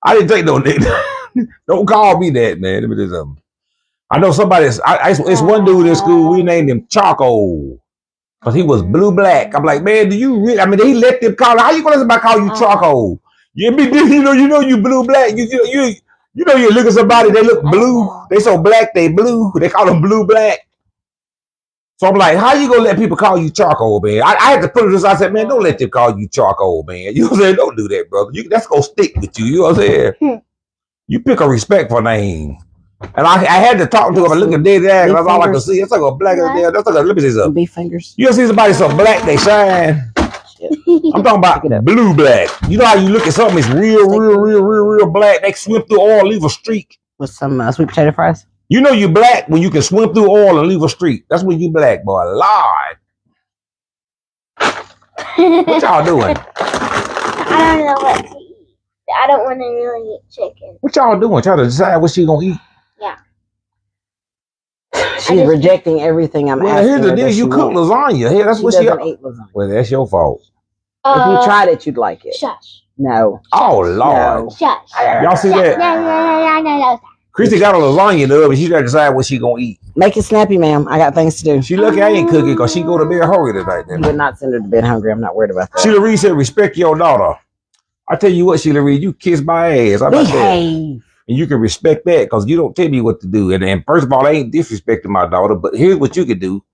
I didn't take no nickname. Don't call me that, man. Let me tell you something. I know somebody. It's one dude in school. We named him Charcoal. Cause he was blue black. I'm like, man, do you really? I mean, he let them call. How you gonna let somebody call you Charcoal? You know, you blue black. You know, you look at somebody, they look blue. They so black, they blue. They call them blue black. So I'm like, how you gonna let people call you Charcoal, man? I had to put it this. I said, man, don't let them call you Charcoal, man. You know what I'm saying? Don't do that, brother. That's gonna stick with you. You know what I'm saying? You pick a respectful name. And I had to talk to him and look at dead eye, that's all I could see. It's like a black there. That's like a, let me see something. Beef fingers. You ever see somebody so black they shine? I'm talking about blue black. You know how you look at something that's real black. They swim through oil, leave a streak. With some sweet potato fries. You know you black when you can swim through oil and leave a streak. That's when you black, boy. Lord. What y'all doing? I don't know what to eat. I don't want to really eat chicken. What y'all doing? Trying to decide what she gonna eat? Yeah. She's rejecting everything I'm asking. Well, here's the deal. You cook lasagna. Hey, that's what she doesn't eat lasagna. Well, that's your fault. If you tried it, you'd like it. Shush. No. Oh, Lord. No. Shush. Y'all see that? No. Chrissy got a lasagna in the oven. She got to decide what she gonna eat. Make it snappy, ma'am. I got things to do. She lucky I ain't cooking because she go to bed hungry tonight. You would not send her to bed hungry. I'm not worried about that. Sheila Reed said, respect your daughter. I tell you what, Sheila Reed, you kiss my ass. Behave. And you can respect that because you don't tell me what to do. And first of all, I ain't disrespecting my daughter, but here's what you can do.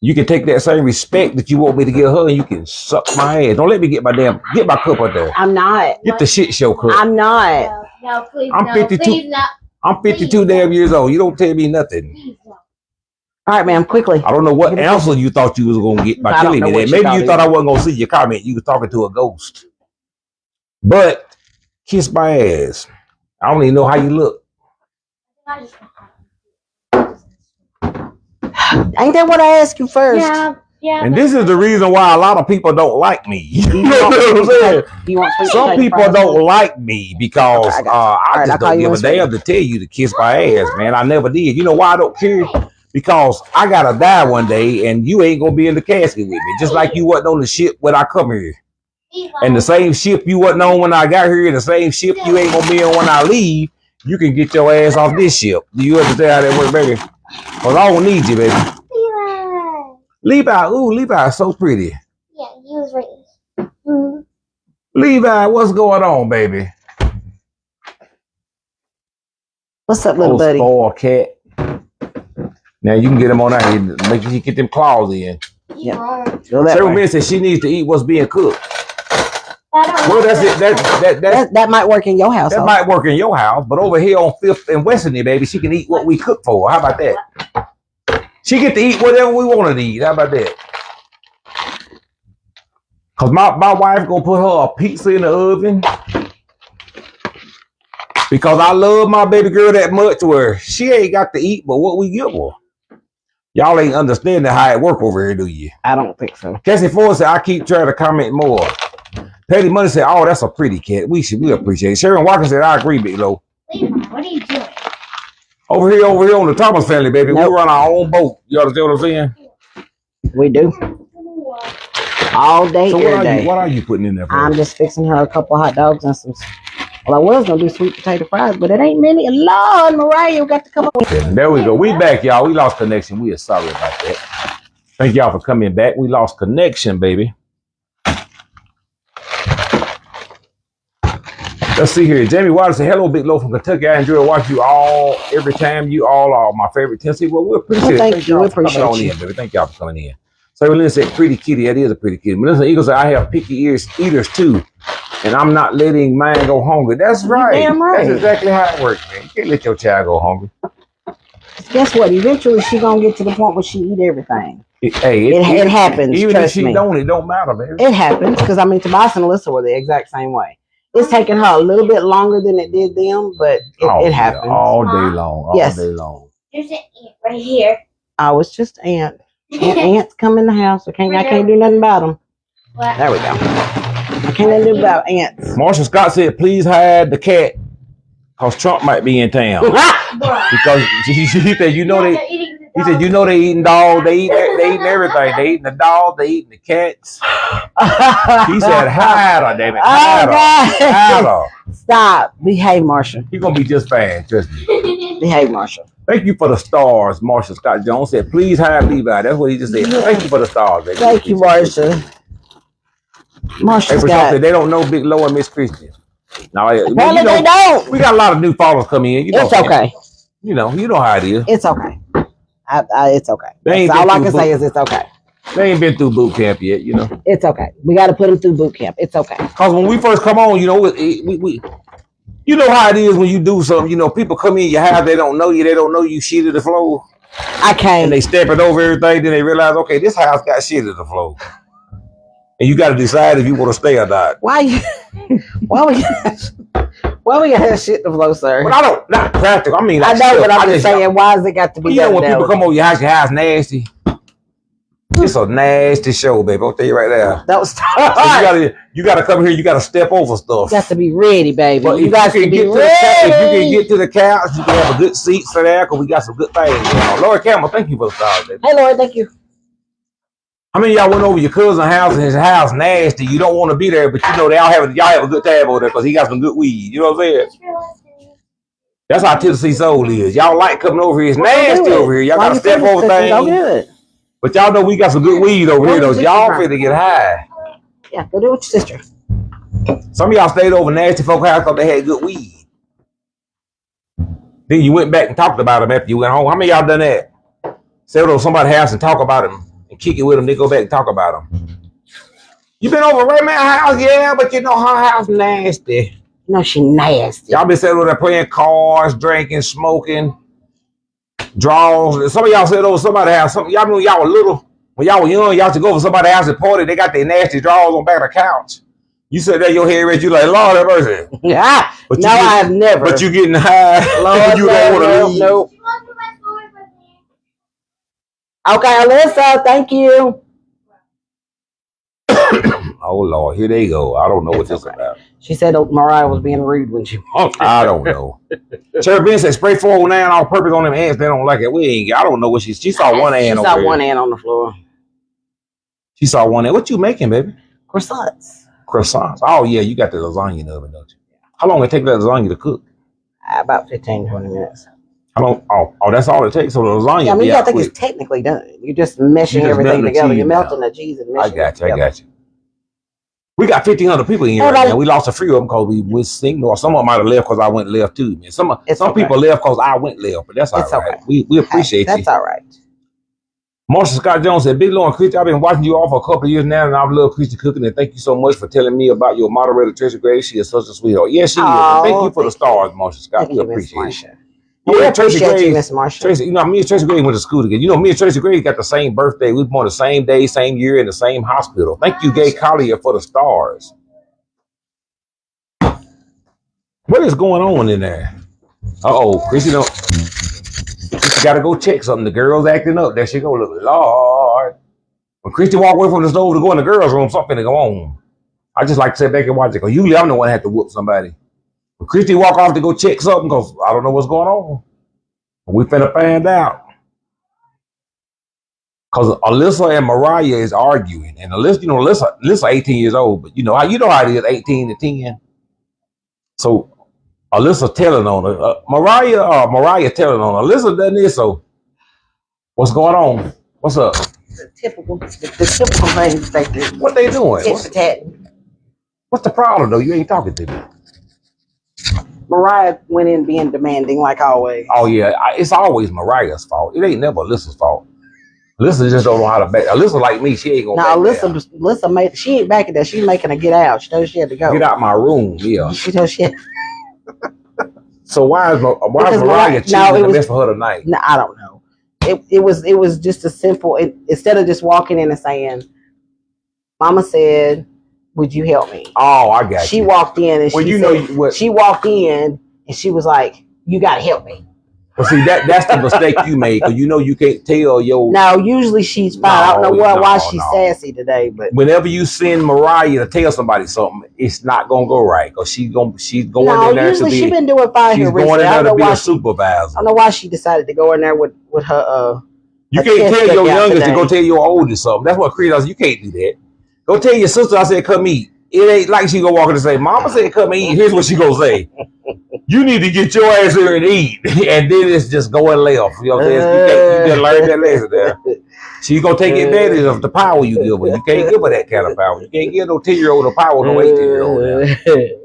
You can take that same respect that you want me to give her and you can suck my ass. Don't let me get my cup out there. I'm not. Get the shit show cup. I'm not. No, please, I'm 52. Please, no. I'm 52 damn years old. You don't tell me nothing. Please, no. All right, ma'am, quickly. I don't know what answer you thought you was going to get by telling me that. Maybe you thought I wasn't going to see your comment. You were talking to a ghost. But kiss my ass. I don't even know how you look. Ain't that what I asked you first? Yeah. And this is the reason why a lot of people don't like me. You know what I'm saying? Some people don't like me because I just don't give a damn to tell you to kiss my ass, man. I never did. You know why I don't care? Because I gotta die one day and you ain't gonna be in the casket with me. Just like you wasn't on the ship when I come here. And the same ship you wasn't on when I got here, and the same ship you ain't gonna be on when I leave, you can get your ass off this ship. Do you understand how that works, baby? Because I don't need you, baby. Levi, ooh, Levi is so pretty. Yeah, he was right. Levi, what's going on, baby? What's up, little buddy? Spoiled cat. Now you can get him on out here. Make sure you get them claws in. Yeah. Several minutes said she needs to eat what's being cooked. Well, that's it. That might work in your house. That might work in your house, but over here on 5th and Western, baby, she can eat what we cook for her. How about that? She get to eat whatever we want her to eat. How about that? Cause my wife gonna put her a pizza in the oven because I love my baby girl that much where she ain't got to eat but what we give her. Y'all ain't understanding how it work over here, do you? I don't think so. Cassie Ford said, I keep trying to comment more. Petty Money said, oh, that's a pretty cat. We appreciate it. Sharon Walker said, I agree, Big Low. What are you doing? Over here on the Thomas family, baby. Nope. We run our own boat. You understand what I'm saying? We do. All day, so every day. What are you putting in there for? I'm just fixing her a couple of hot dogs and some. Well, I was gonna do sweet potato fries, but it ain't many. Lord, Mariah got to come up. Yeah, there we go. We back, y'all. We lost connection. We are sorry about that. Thank y'all for coming back. We lost connection, baby. Let's see here. Jamie Waters said, hello, Big Low from Kentucky. I enjoy watching you all every time. You all are my favorite Tennessee. Well, we appreciate it. Thank you. We appreciate coming on in, baby. Thank y'all for coming in. So Lynn said, pretty kitty. That is a pretty kitty. Melissa Eagle said, I have picky eaters too. And I'm not letting mine go hungry. That's right. Damn right. That's exactly how it works, man. You can't let your child go hungry. Guess what? Eventually, she gonna get to the point where she eat everything. It happens. Even if she me. don't, it don't matter, baby. It happens because I mean, Tobias and Alyssa were the exact same way. It's taken her a little bit longer than it did them, but it happens all day long. All day long. There's an ant right here. Oh, it's just ant. Ants come in the house. I can't do nothing about them. What? There we go. I can't do about ants. Marshall Scott said, please hide the cat because Trump might be in town. Because he said, you know they eating dogs, they eating everything. They eating the dogs, they eating the cats. He said, hide her, damn it. Hide her. Stop. Behave, Marshall. He's gonna be just fine, trust me. Behave, Marshall. Thank you for the stars, Marshall Scott Jones said, please hide Levi. That's what he just said. Thank you for the stars, baby. Thank you, Marshall. Marshall Scott. Said they don't know Big Low and Miss Christian. Now, apparently they don't. We got a lot of new followers coming in. It's okay. You know how it is. It's okay. It's okay. That's all I can say is it's okay. They ain't been through boot camp yet, you know. It's okay. We got to put them through boot camp. It's okay. Because when we first come on, you know, we you know how it is when you do something. You know, people come in your house, they don't know you. They don't know you shit to the floor. I can't. And they step it over everything. Then they realize, okay, this house got shit to the floor. And you got to decide if you want to stay or not. Why we got that shit to flow, sir? But not practical. I mean, I know, but I'm just saying, why is it got to be? You know, when people come over your house nasty. It's a nasty show, baby. I'll tell you right there. That was so you gotta come here. You gotta step over stuff. You got to be ready, baby. But you got to be ready. If you can get to the couch, you can have a good seat for there because we got some good things. You know. Lord Campbell, thank you for the stars, baby. Hey, Lord, thank you. How many of y'all went over your cousin's house and his house nasty? You don't want to be there, but you know y'all have a good time over there because he got some good weed. You know what I'm saying? That's how Tennessee Soul is. Y'all like coming over here. It's nasty over here. Y'all got to step over things. Don't do it. But y'all know we got some good weed over here, though. Y'all finna get high. Yeah, go do it with your sister. Some of y'all stayed over nasty folk house because they had good weed. Then you went back and talked about them after you went home. How many of y'all done that? Stay over somebody's house and talk about them and kick it with them. Then go back and talk about them. You been over Ray Man's house? Yeah, but you know her house nasty. No, she nasty. Y'all been sitting over there playing cards, drinking, smoking. Draws. Some of y'all said over somebody's house. Y'all knew y'all were little. When y'all were young, y'all should go over somebody's house and party. They got their nasty drawers on back of the couch. You said that your head rich. You like, Lord have mercy. Yeah. But no, I have never. But you getting high. Lord, you don't want to leave. Nope. Okay, Alyssa, thank you. Oh Lord, here they go. I don't know what this is about. She said Mariah was being rude when she walked. I don't know. Sarah Ben said spray 409 on purpose on them ants. They don't like it. I don't know what she saw one ant. She saw one ant on the floor. She saw one ant. What you making, baby? Croissants. Oh yeah, you got the lasagna in the oven, don't you? How long it take that lasagna to cook? About 15, 20 minutes. How long? Oh, that's all it takes. So the lasagna. Yeah, I mean, I think it's technically done. You're just meshing everything together. You're melting the cheese and meshing. I got you. We got 1,500 people in here right now. We lost a few of them because we went single, or some of them might have left because I went left too. Man. Some people left because I went left, but that's all right. We appreciate you. That's all right. Marshall Scott Jones said, Big Lou and Christy, I've been watching you all for a couple of years now, and I've loved Christy cooking, and thank you so much for telling me about your moderator, Tracy Gray. She is such a sweetheart. Yes, she is. And thank you for the stars, Marshall Scott. We appreciate you. Yeah, Tracy Gray, Miss Marshall. Tracy, me and Tracy Gray went to school together. Me and Tracy Gray got the same birthday. We were born the same day, same year, in the same hospital. Thank you, Gay Collier, for the stars. What is going on in there? Chrissy got to go check something. The girl's acting up. There she go. Look, Lord. When Christy walk away from the stove to go in the girl's room, something to go on. I just like to sit back and watch it, because usually I'm the one that have to whoop somebody. When Christy walk off to go check something, because I don't know what's going on. We finna find out. Because Alyssa and Mariah is arguing. And Alyssa 18 years old, but you know how it is, 18 to 10. So Alyssa telling on her. Mariah telling on her. Alyssa done this, so what's going on? What's up? The typical things they do. What they doing? What's the problem, though? You ain't talking to me. Mariah went in being demanding, like always. Oh, yeah. It's always Mariah's fault. It ain't never Alyssa's fault. Alyssa just don't know how to back. Alyssa like me, she ain't gonna back Alyssa she ain't backing that. She's making her get out. She told she had to go. Get out my room, yeah. She told she had. So why is Mariah choosing the best for her tonight? No, I don't know. It was just a simple. Instead of just walking in and saying, "Mama said, would you help me?" Oh, I got you. She walked in and she walked in and she was like, "You gotta help me." Well, see, that's the mistake you made, because you can't tell your. No, usually she's fine. I don't know why she's sassy today, but whenever you send Mariah to tell somebody something, it's not gonna go right, because she's going in there to be. She's been doing fine here recently. She's going in there to be a supervisor. I don't know why she decided to go in there with her. You can't tell your youngest to go tell your oldest something. That's what Chris does. You can't do that. Go tell your sister I said come eat. It ain't like she gonna walk in and say, "Mama said come eat." Here's what she gonna say: "You need to get your ass here and eat," and then it's just going left. You know what I'm saying? You just learn that lesson there. She's gonna take advantage of the power you give her. You can't give her that kind of power. You can't give no 10-year-old the power no 18-year-old.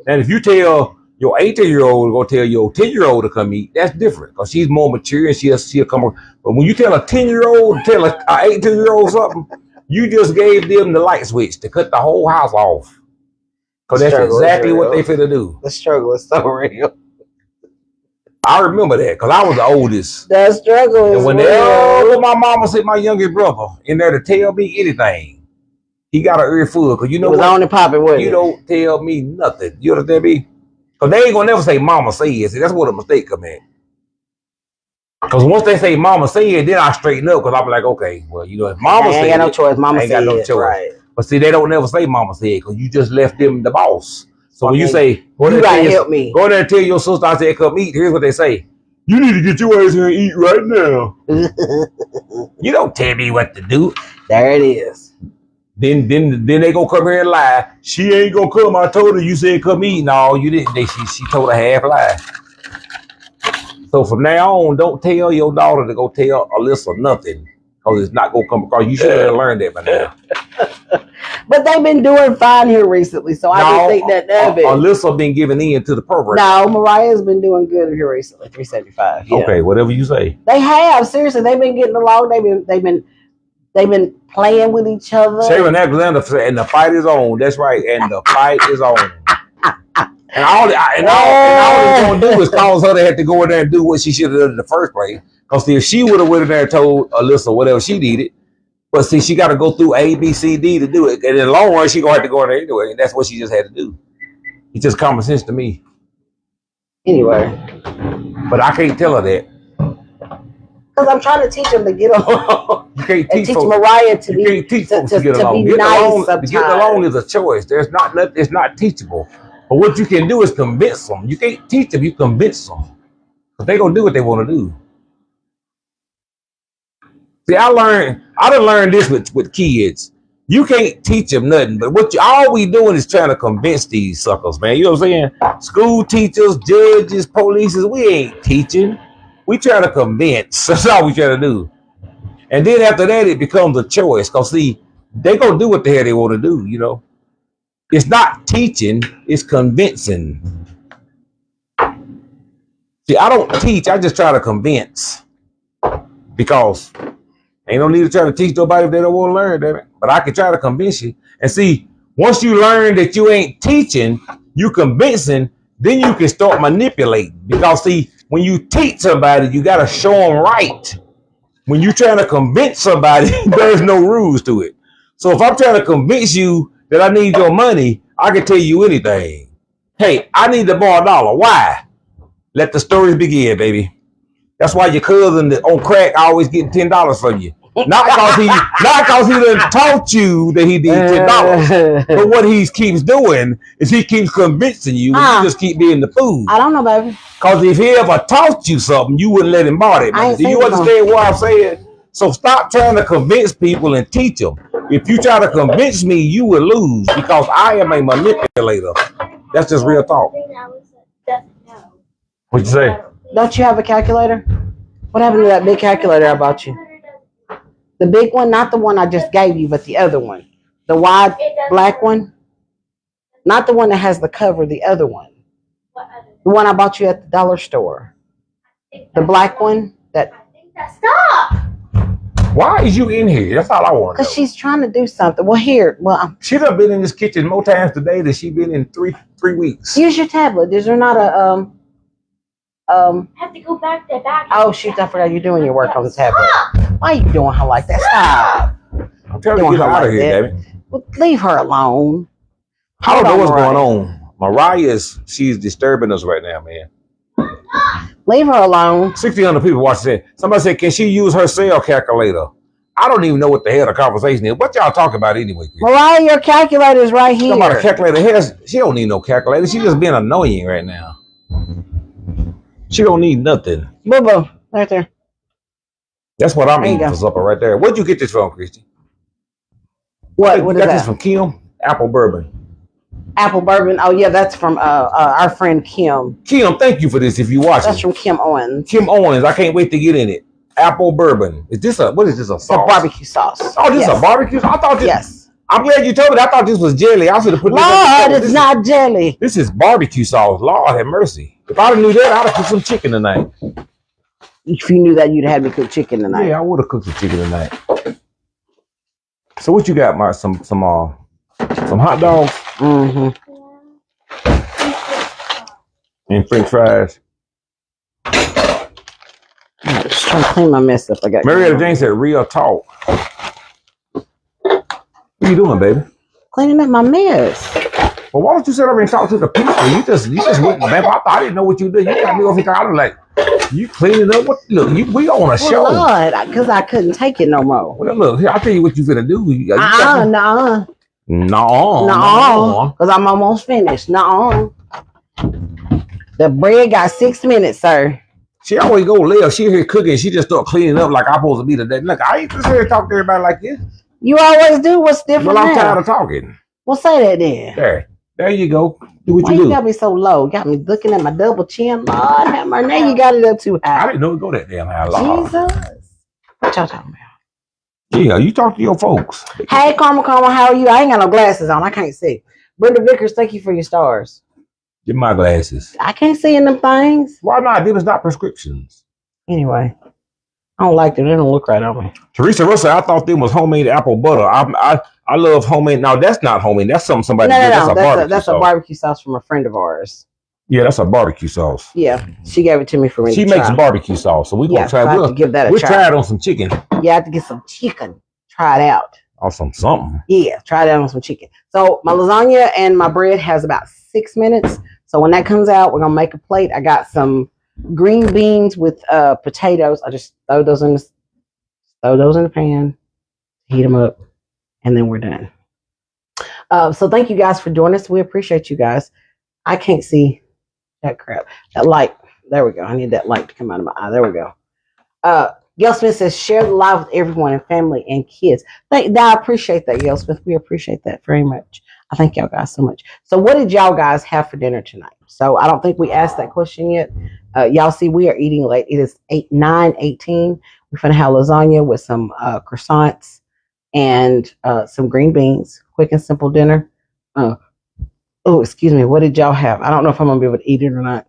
And if you tell your 18-year-old to go tell your 10-year-old to come eat, that's different, because she's more mature and she'll come. But when you tell a 10-year-old to tell a 18-year-old something, you just gave them the light switch to cut the whole house off. Because that's exactly what they finna do. The struggle is so real. I remember that, because I was the oldest. The struggle is and whenever my mama said my youngest brother in there to tell me anything, he got an ear full. Because you know what? On and popping with you don't tell me nothing. You understand me? Because they ain't gonna never say mama said. See, that's what a mistake come in. Because once they say mama said, then I straighten up, because I'm like, okay, well, if mama said, ain't got no choice. Mama ain't said, got no choice. Right. But see, they don't never say mama said, because you just left them the boss. So when you say, you gotta help me. Go there and tell your sister I said come eat. Here's what they say: you need to get your ass here and eat right now. You don't tell me what to do. There it is. Then they gonna come here and lie. She ain't gonna come. I told her you said come eat. No, you didn't. She told a half lie. So from now on, don't tell your daughter to go tell Alyssa nothing, because it's not gonna come across. You should have learned that by now. But they've been doing fine here recently, so I don't think that of it. Alyssa been giving in to the program. No, Mariah's been doing good here recently. 375. Yeah. Okay, whatever you say. They have, seriously. They've been getting along. They've been playing with each other. Sharon Alexander said, and the fight is on. That's right, and the fight is on. And all it's gonna do is cause her to have to go in there and do what she should have done in the first place. Because if she would have went in there and told Alyssa whatever she needed. But see, she got to go through A, B, C, D to do it. And in the long run, she going to have to go in there anyway. And that's what she just had to do. It's just common sense to me. Anyway. But I can't tell her that. Because I'm trying to teach them to get along. You can't teach Mariah to be can't teach folks to get along. Be nice sometimes. To get along is a choice. It's not teachable. But what you can do is convince them. You can't teach them, you convince them. Because they're going to do what they want to do. See, I done learned this with kids. You can't teach them nothing, but all we doing is trying to convince these suckers, man. You know what I'm saying? School teachers, judges, police, we ain't teaching. We trying to convince. That's all we trying to do. And then after that, it becomes a choice. Because see, they gonna do what the hell they want to do, It's not teaching, it's convincing. See, I don't teach, I just try to convince. Because ain't no need to try to teach nobody if they don't want to learn, damn it. But I can try to convince you. And see, once you learn that you ain't teaching, you convincing, then you can start manipulating. Because see, when you teach somebody, you got to show them right. When you're trying to convince somebody, there's no rules to it. So if I'm trying to convince you that I need your money, I can tell you anything. Hey, I need to borrow $1. Why? Let the stories begin, baby. That's why your cousin on crack always getting $10 from you. Not because he done taught you that he needs $10. But what he keeps doing is he keeps convincing you, and you just keep being the fool. I don't know, baby. Because if he ever taught you something, you wouldn't let him borrow it. Do you understand what I'm saying? So stop trying to convince people and teach them. If you try to convince me, you will lose because I am a manipulator. That's just real talk. What'd you say? Don't you have a calculator? What happened to that big calculator I bought you? The big one, not the one I just gave you, but the other one. The wide black one. Not the one that has the cover, the other one. The one I bought you at the dollar store. The black one. Stop! Why is you in here? That's all I want. Because she's trying to do something. Well, here. Well, she done been in this kitchen more times today than she been in three weeks. Use your tablet. Is there not a I have to go back there. Oh shoot! I forgot you're doing your work on the tablet. Why are you doing her like that? Stop! I'm telling you, get her out of here, David. Well, leave her alone. I don't know what's going on. She's disturbing us right now, man. Leave her alone. 1,600 people watching it. Somebody said, can she use her cell calculator? I don't even know what the hell the conversation is. What y'all talking about anyway? Mariah, your calculator is right here. Talking about a calculator. She don't need no calculator. She just being annoying right now. She don't need nothing. Boo-boo, right there. That's what I'm eating for supper right there. Where'd you get this from, Christy? What is that? Got this from Kim? Apple bourbon. Apple bourbon. Oh yeah, that's from our friend Kim. Kim, thank you for this. If you watch, that's from Kim Owens. Kim Owens. I can't wait to get in it. Apple bourbon. What is this? A sauce? A barbecue sauce. Oh, this is a barbecue. I thought this. Yes. I'm glad you told me. I thought this was jelly. I should have put. Lord, it's not jelly. This is barbecue sauce. Lord have mercy. If I knew that, I'd have cooked some chicken tonight. If you knew that, you'd have me cook chicken tonight. Yeah, I would have cooked some chicken tonight. So what you got, Mark? Some hot dogs. Mm-hmm. And French fries. I'm just trying to clean my mess up. I got. Marietta Jane said, "Real talk." What are you doing, baby? Cleaning up my mess. Well, why don't you sit over and talk to the people? You just went, man. I didn't know what you did. You got me over here. I was like, you cleaning up? What? Look, we on a show. Lord, because I couldn't take it no more. Well, look, here, I'll tell you what you finna do. No. Because I'm almost finished. No. The bread got 6 minutes, sir. She always go left. She here cooking. She just start cleaning up like I'm supposed to be today. Look, I ain't just here to talk to everybody like this. You always do. What's different? Well, I'm tired of talking. Well, say that then. There you go. Do what Why you do. You got me so low? Got me looking at my double chin. Lord, have my name. You got it up too high. I didn't know it go that damn high. Lord. Jesus. What y'all talking about? Yeah, you talk to your folks. Hey, Karma, how are you? I ain't got no glasses on. I can't see. Brenda Vickers, thank you for your stars. Get my glasses. I can't see in them things. Why not? Them is not prescriptions. Anyway, I don't like them. They don't look right on me. Teresa Russell, I thought them was homemade apple butter. I love homemade. Now that's not homemade. That's something somebody did. That's a barbecue sauce from a friend of ours. Yeah, that's a barbecue sauce. Yeah, she gave it to me for me. She makes barbecue sauce, so we're gonna try. We'll give that a try. We'll try it on some chicken. Yeah, I have to get some chicken. Try it out. On something. Yeah, try it out on some chicken. So my lasagna and my bread has about 6 minutes. So when that comes out, we're gonna make a plate. I got some green beans with potatoes. I just throw those in the pan, heat them up, and then we're done. So thank you guys for joining us. We appreciate you guys. I can't see that crap. That light. There we go. I need that light to come out of my eye. There we go. Gail Smith says, share the live with everyone and family and kids. I appreciate that, Gail Smith. We appreciate that very much. I thank y'all guys so much. So what did y'all guys have for dinner tonight? So I don't think we asked that question yet. Y'all see, we are eating late. It is 9:18. We're going to have lasagna with some croissants and some green beans. Quick and simple dinner. Oh, excuse me. What did y'all have? I don't know if I'm gonna be able to eat it or not.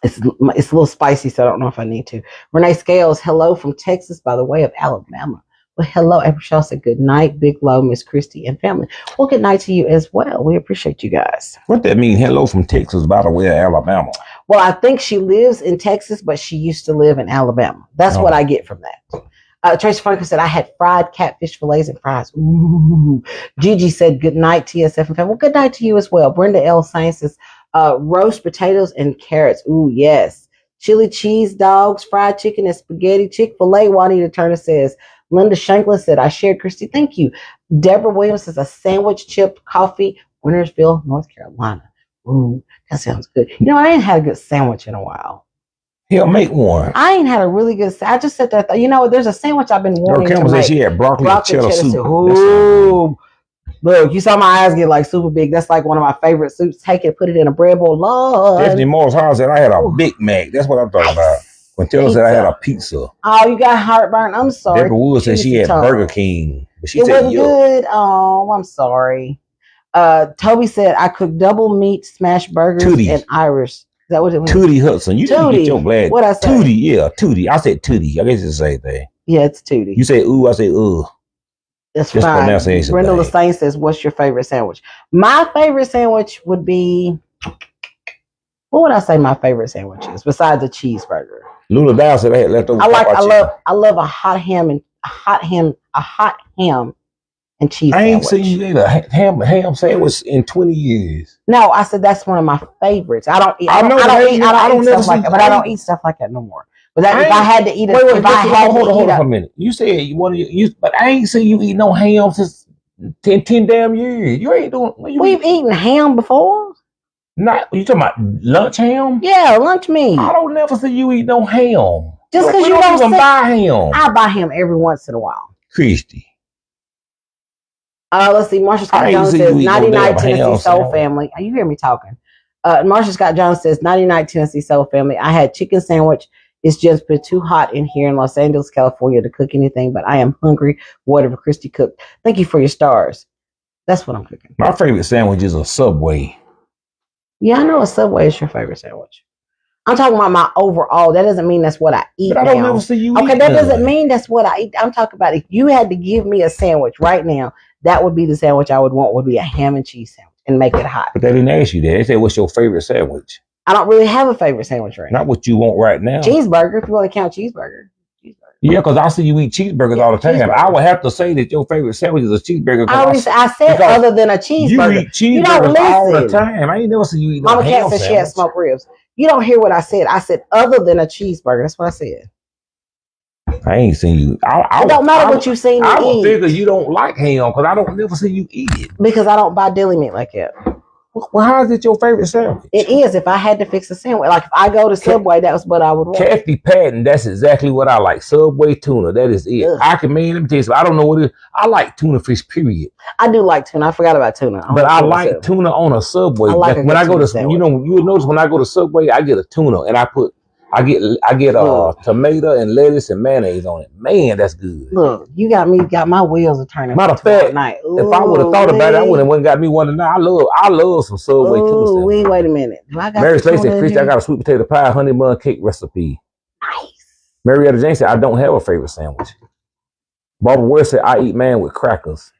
It's a little spicy, so I don't know if I need to. Renee Scales, hello from Texas by the way of Alabama. Well, hello. April Shaw said good night, Big Low, Miss Christie, and family. Well, good night to you as well. We appreciate you guys. What that mean? Hello from Texas by the way of Alabama. Well, I think she lives in Texas, but she used to live in Alabama. That's what I get from that. Tracy Franklin said, I had fried catfish fillets and fries. Ooh. Gigi said, good night, TSF and family. Well, good night to you as well. Brenda L. Sainz says, roast potatoes and carrots. Ooh, yes. Chili cheese dogs, fried chicken, and spaghetti. Chick-fil-A, Juanita Turner says. Linda Shanklin said, I shared Christy. Thank you. Deborah Williams says, a sandwich, chip, coffee, Wintersville, North Carolina. Ooh, that sounds good. You know, I ain't had a good sandwich in a while. He'll make one. I ain't had a really good. I just said that. You know, there's a sandwich I've been wanting to make. She had broccoli and cheddar soup. Ooh, look, you saw my eyes get like super big. That's like one of my favorite soups. Take it, put it in a bread bowl. Lord. Stephanie Moore's house said I had a Big Mac. That's what I'm talking about. When Taylor said I had a pizza. Oh, you got heartburn. I'm sorry. Deborah Wood said she had Burger King. But she said, wasn't good. Oh, I'm sorry. Toby said I cooked double meat smash burgers and Irish. Is that what it was? Tootie Hudson. You didn't get your glad. What I said? Tootie, yeah, Tootie. I said Tootie. I guess it's the same thing. Yeah, it's Tootie. You say ooh, I say That's just fine. Brenda Lassane says, what's your favorite sandwich? My favorite sandwich would be, what would I say my favorite sandwich is besides a cheeseburger? Lula Dow said I had leftover. I love a hot ham and cheese I ain't sandwich. seen you eat a ham sandwich in 20 years. No, I said that's one of my favorites. I don't eat stuff like that no more. But if I had to eat it, hold on for a minute. You said you want to use, but I ain't seen you eat no ham since 10 damn years. You ain't doing. We've eaten ham before. Not you talking about lunch ham? Yeah, lunch meat. I don't never see you eat no ham. Just because you don't even buy ham. I buy ham every once in a while. Christy. Let's see. Marcia Scott Jones says 99 Tennessee Soul Family. You hear me talking? Marcia Scott Jones says 99 Tennessee Soul Family. I had chicken sandwich. It's just been too hot in here in Los Angeles, California to cook anything, but I am hungry. Whatever Christy cooked. Thank you for your stars. That's what I'm cooking. My favorite sandwich is a Subway. Yeah, I know a Subway is your favorite sandwich. I'm talking about my overall. That doesn't mean that's what I eat. But I don't ever see you eat. Okay, that doesn't mean that's what I eat. I'm talking about if you had to give me a sandwich right now, that would be the sandwich I would want. Would be a ham and cheese sandwich and make it hot. But they didn't ask you that. They said, "What's your favorite sandwich?" I don't really have a favorite sandwich right now. Not what you want right now. Cheeseburger, if you want to count cheeseburger. Yeah, because I see you eat cheeseburgers all the time. I would have to say that your favorite sandwich is a cheeseburger. I said other than a cheeseburger. You eat cheeseburgers all the time. I ain't never seen you eat Mama Cat said she had smoked ribs. You don't hear what I said. I said other than a cheeseburger. That's what I said. I ain't seen you. It don't matter what you seen me eat. I would figure you don't like ham because I don't never see you eat it. Because I don't buy deli meat like that. Well, how is it your favorite sandwich? It is. If I had to fix a sandwich, like if I go to Subway, that was what I would want. Kathy Patton, that's exactly what I like. Subway tuna, that is it. Ugh. Let me tell you something. I don't know what it is. I like tuna fish, period. I do like tuna. I forgot about tuna. But I like tuna on a Subway. When I go to, sandwich. You'll notice when I go to Subway, I get a tuna and I get tomato and lettuce and mayonnaise on it. Man, that's good. Look, you got my wheels are turning. Matter of fact, if I would have thought about it, I would have went and got me one tonight. I love some Subway tuna. Wait a minute. Mary Slay said, Christy, I got a sweet potato pie, honey bun cake recipe. Nice. Marietta Jane said, I don't have a favorite sandwich. Barbara Ware said, I eat man with crackers.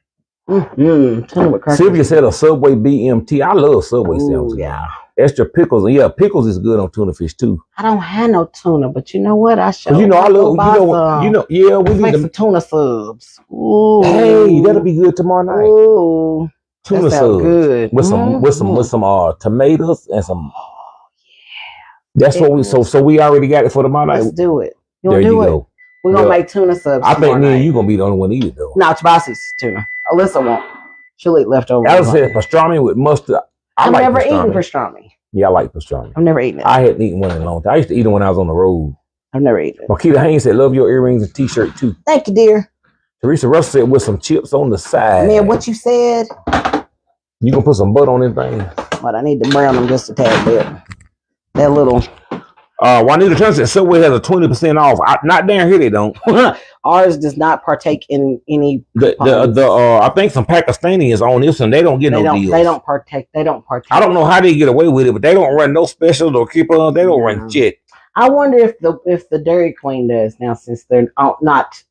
Tuna with crackers. Sylvia said a Subway BMT. I love Subway sandwiches. Yeah. Extra pickles, and pickles is good on tuna fish too. I don't have no tuna, but you know what? I I love. We need some tuna subs. Ooh. Hey, that'll be good tomorrow night. Ooh, tuna subs good with some tomatoes and some. That's what we. So we already got it for tomorrow night. Let's do it. There you go. We're gonna make tuna subs. I think me and you gonna be the only one to eat it though. No, Tabasi's tuna. Alyssa won't. She'll eat leftovers. I said pastrami with mustard. I've never eaten pastrami. Yeah, I like pastrami. I've never eaten it. I hadn't eaten one in a long time. I used to eat it when I was on the road. I've never eaten it. Makita Haynes said, love your earrings and t-shirt too. Thank you, dear. Teresa Russell said, with some chips on the side. Man, what you said? You gonna put some butter on this thing? But I need to brown them just a tad bit. That little. Juanita Turner said Subway has a 20% off. Not down here they don't. Ours does not partake in any. I think some Pakistanis on this and they don't get no deals. They don't partake. I don't know how they get away with it, but they don't run no specials or keep on. They don't run shit. I wonder if the Dairy Queen does now, since they're not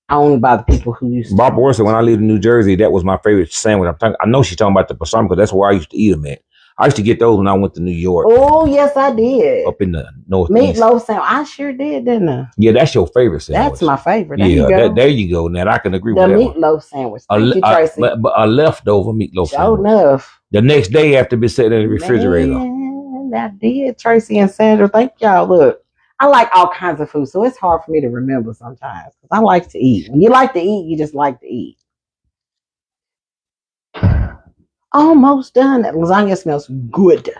owned by the people who used to. Bob Orson, when I lived in New Jersey, that was my favorite sandwich. I know she's talking about the pastrami because that's where I used to eat them at. I used to get those when I went to New York. Oh, yes, I did. Up in the northeast. Meatloaf sandwich. I sure did, didn't I? Yeah, that's your favorite sandwich. That's my favorite. There you go. There you go. Now, I can agree with that meatloaf sandwich. Thank you, Tracy. But a leftover meatloaf sandwich. Enough. The next day after being set in the refrigerator. Man, I did, Tracy and Sandra. Thank y'all. Look, I like all kinds of food, so it's hard for me to remember sometimes. Because I like to eat. When you like to eat, you just like to eat. Almost done. That lasagna smells good.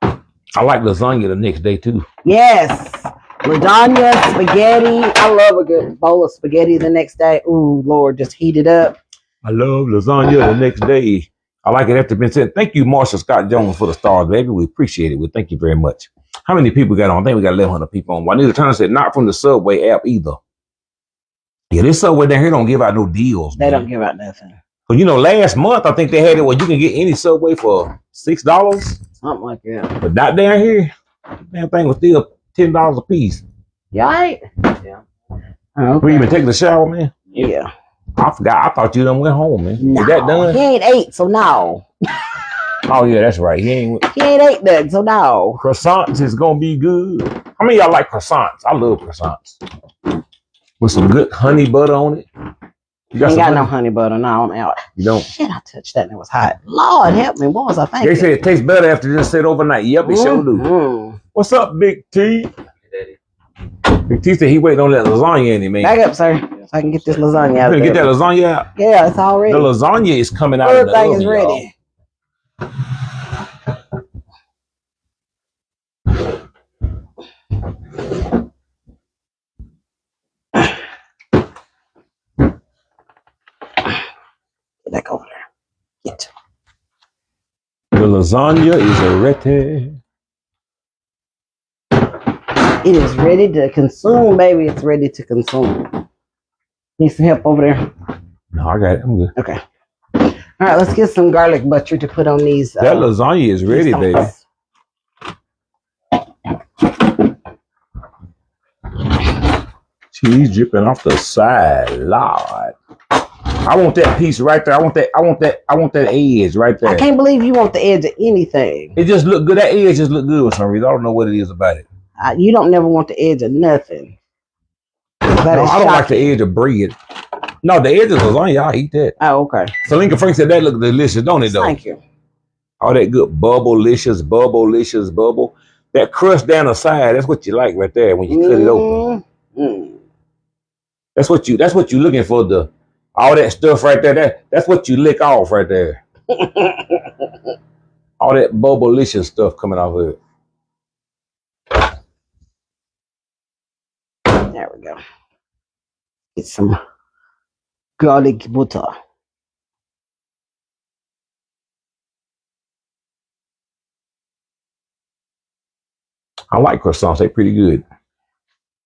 I like lasagna the next day too. Yes. Lasagna, spaghetti. I love a good bowl of spaghetti the next day. Ooh, Lord, just heat it up. I love lasagna the next day. I like it after been said. Thank you, Marshall Scott Jones, for the stars, baby. We appreciate it. We thank you very much. How many people got on? I think we got 1,100 people on. Juanita Turner said, not from the Subway app either. Yeah, this Subway down here don't give out no deals. They don't give out nothing. But last month I think they had it where you can get any Subway for $6. Something like that. But not down here. That thing was still $10 a piece. Yeah. Yeah. Okay. We even taking a shower, man? Yeah. I forgot. I thought you done went home, man. No, is that done? He ain't ate, so no. Oh yeah, that's right. He ain't ate nothing, so no. Croissants is gonna be good. How many of y'all like croissants? I love croissants. With some good honey butter on it. You ain't got no honey butter. No, I'm out. You don't? Shit, I touched that and it was hot. Lord help me. What was I thinking? They say it tastes better after just sit overnight. Yep, it sure do. What's up, Big T? Big T said he waiting on that lasagna in him, man. Back up, sir. So I can get this lasagna out of there. Get that lasagna out? Yeah, it's all ready. The lasagna is coming out of the oven. Everything is ready. Back over there. Get. The lasagna is ready. It is ready to consume, baby. It's ready to consume. Need some help over there? No, I got it. I'm good. Okay. All right, let's get some garlic butter to put on these. That lasagna is ready, baby. Cheese dripping off the side, Lord. I want that piece right there. I want that edge right there. I can't believe you want the edge of anything. It just look good. That edge just look good for some reason. I don't know what it is about it. You don't never want the edge of nothing. No, I don't like the edge of bread. No, the edge of lasagna, I eat that. Oh, okay. So Lincoln Frank said that look delicious, don't it though? Thank you. All that good bubble-licious, bubble. That crust down the side, that's what you like right there when you cut it open. Mm. That's what you looking for, all that stuff right there. That's what you lick off right there. All that bubble-licious stuff coming off of it. There we go. Get some garlic butter. I like croissants. They're pretty good.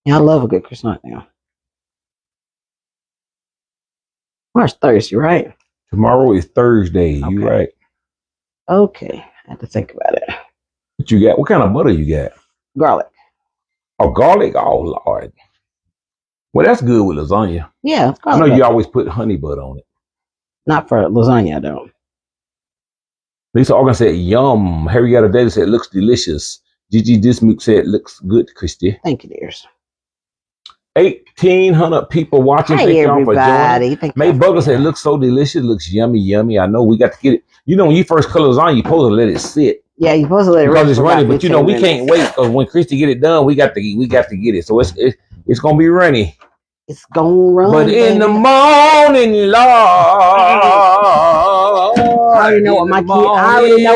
Yeah, I love a good croissant now. Tomorrow's Thursday, right? Tomorrow is Thursday. Okay. You right. Okay. I have to think about it. What you got? What kind of butter you got? Garlic. Oh, garlic? Oh, Lord. Well, that's good with lasagna. Yeah, it's garlic. I know you always put honey butter on it. Not for lasagna, I don't. Lisa Organ said, yum. Harrietta Davis said, looks delicious. Gigi Dismuke said, looks good, Christy. Thank you, dears. 1,800 people watching. Hey, thank y'all for joining. May Bugler said, looks so delicious, looks yummy. I know we got to get it. When you first cut lasagna, you're supposed to let it sit. Yeah, you're supposed to let it because it's runny. But we can't wait because when Christy get it done, we got to get it. So it's gonna be runny. It's gonna run. But in the morning, Lord, I already know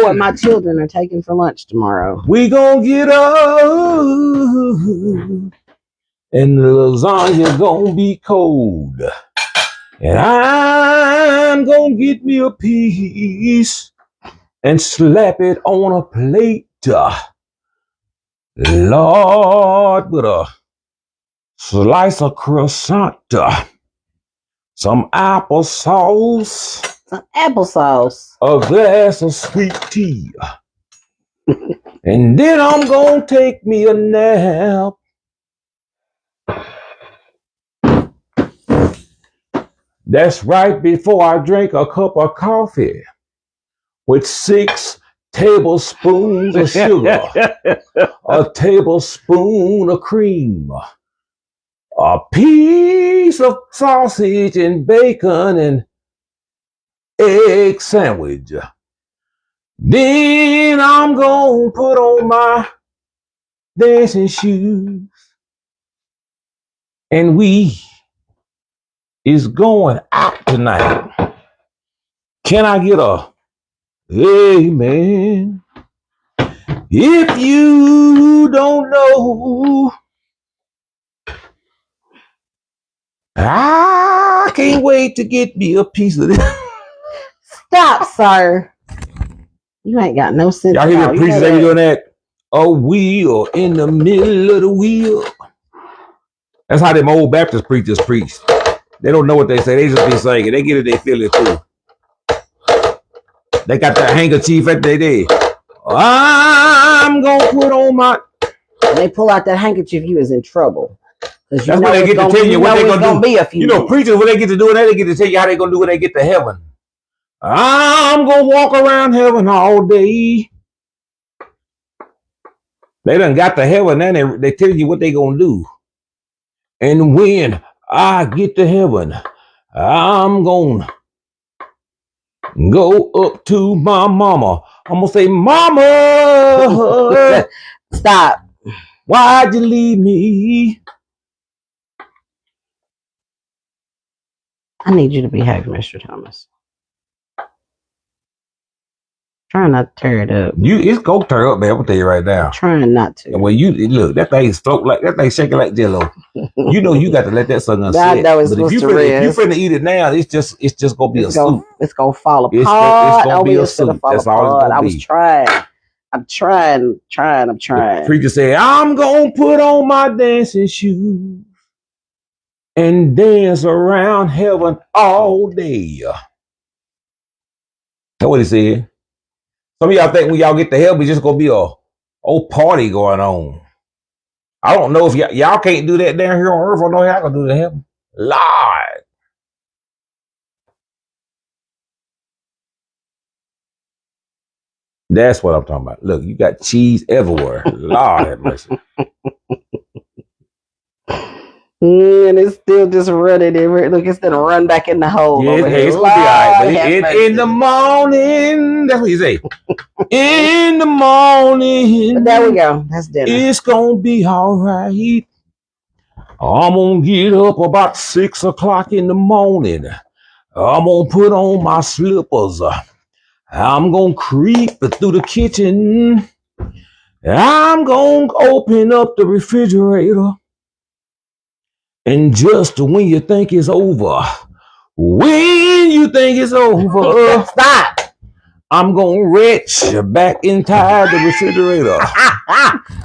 what my children are taking for lunch tomorrow. We gonna get up, and the lasagna gonna be cold, and I'm gonna get me a piece and slap it on a plate. Lord, with a slice of croissant, some applesauce, Some applesauce. a glass of sweet tea, and then I'm gonna take me a nap. That's right before I drink a cup of coffee with 6 tablespoons of sugar, a tablespoon of cream, a piece of sausage and bacon and egg sandwich. Then I'm gonna put on my dancing shoes and we is going out tonight. Can I get a amen? If you don't know, I can't wait to get me a piece of this. Stop, sir. You ain't got no sense. Y'all hear the preachers every doing that? A wheel in the middle of the wheel. That's how them old Baptist preachers preach. They don't know what they say. They just be singing. They get it, they feel it too. They got that handkerchief at their day. I'm gonna put on my. When they pull out that handkerchief, you is in trouble. That's when they get to tell you what they're gonna do. You know, preachers, when they get to doing that, they get to tell you how they're gonna do when they get to heaven. I'm gonna walk around heaven all day. They done got to heaven, then they tell you what they gonna do. And when I get to heaven, I'm gonna go up to my mama. I'm gonna say, Mama, stop. Why'd you leave me? I need you to behave, Mr. Thomas. Trying not to tear it up. It's gonna tear up, man. I'm gonna tell you right now. I'm trying not to. Well, you look, that thing's float like that thing shaking like jello. You know you got to let that sun unset. I know it's but if you finna eat it now, it's just gonna be a soup. It's gonna fall apart. It's gonna be a soup. That's all it's gonna be. I was trying. I'm trying. The preacher said, I'm gonna put on my dancing shoes and dance around heaven all day. That's what he said. Some of y'all think when y'all get to heaven, it's just gonna be a old party going on. I don't know if y'all can't do that down here on earth. I know y'all can do that in heaven. Lord. That's what I'm talking about. Look, you got cheese everywhere. Lord have mercy. And it's still just running everywhere. Look, it's gonna run back in the hole. Yeah, it's gonna be all right. But in the morning, that's what you say. In the morning. But there we go. That's dinner. It's gonna be all right. I'm gonna get up about 6 o'clock in the morning. I'm gonna put on my slippers. I'm gonna creep through the kitchen. I'm gonna open up the refrigerator. And just when you think it's over, Stop. I'm gonna reach back inside the refrigerator.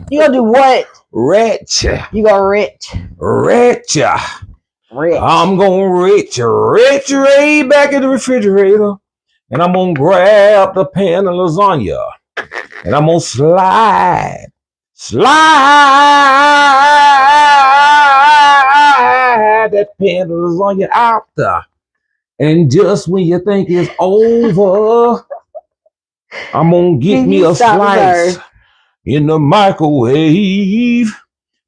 You gonna do what? Retch. You gonna retch. Retch. I'm gonna retch right back in the refrigerator. And I'm gonna grab the pan of lasagna. And I'm gonna slide that pan of lasagna out there. And just when you think it's over, I'm gonna get me a slice in the microwave.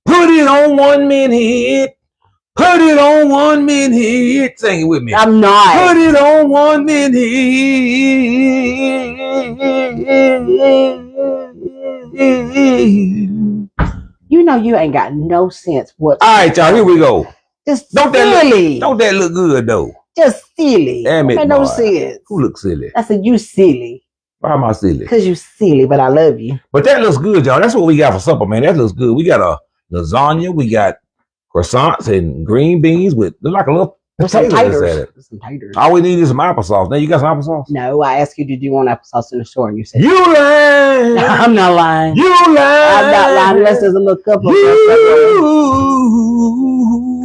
Put it on 1 minute. Put it on 1 minute. Sing it with me. I'm not. Put it on 1 minute. You know you ain't got no sense whatsoever. All right, y'all, here we go. Just don't silly. Don't that look good, though? Just silly. Damn it, make no sense. Who looks silly? I said, you silly. Why am I silly? Because you silly, but I love you. But that looks good, y'all. That's what we got for supper, man. That looks good. We got a lasagna. We got croissants and green beans with like a little There's some Potatoes at taters. it. There's some taters. All we need is some applesauce. Now you got some applesauce? No, I asked you, did you want applesauce in the store? And you said, You lying. I'm not lying. You lying. I'm not lying unless there's a little cup of You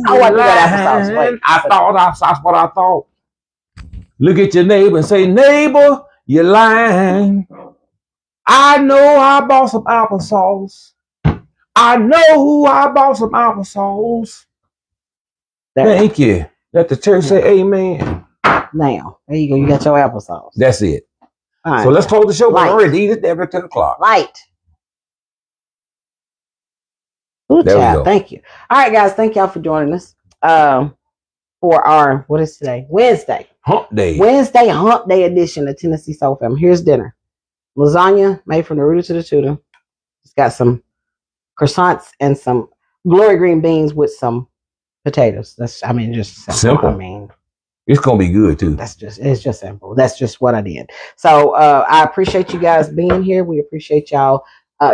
oh, I do got applesauce. Wait. That's what I thought. Look at your neighbor and say, neighbor, you're lying. I know I bought some applesauce. I know I bought some applesauce. Thank you. Let the church say amen. Now, there you go. You got your applesauce. That's it. All right. So let's close the show. Light. We're already eat it every 10 o'clock. Light. Good There we job. go. Thank you. All right, guys. Thank y'all for joining us. For our, what is today? Wednesday. Hump day. Wednesday hump day edition of Tennessee Soul Family. Here's dinner. Lasagna made from the rooter to the tutor. It's got some croissants and some glory green beans with some potatoes. That's, I mean, just simple. I mean, it's gonna be good too. it's just simple. That's just what I did. So I appreciate you guys being here. We appreciate y'all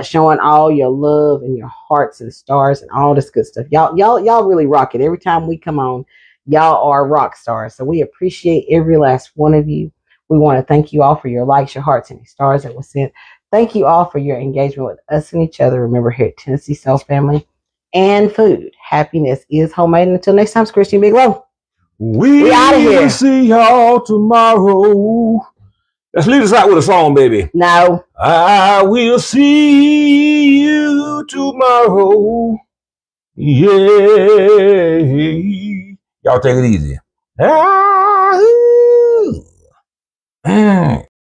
showing all your love and your hearts and stars and all this good stuff. Y'all really rock it. Every time we come on, y'all are rock stars. So we appreciate every last one of you. We want to thank you all for your likes, your hearts, and your stars that were sent. Thank you all for your engagement with us and each other. Remember, here at Tennessee Soul Family and food, happiness is homemade. And until next time, it's Christine Bigelow. We out of here. We'll see y'all tomorrow. Let's lead us out with a song, baby. No. I will see you tomorrow. Yeah. Y'all take it easy.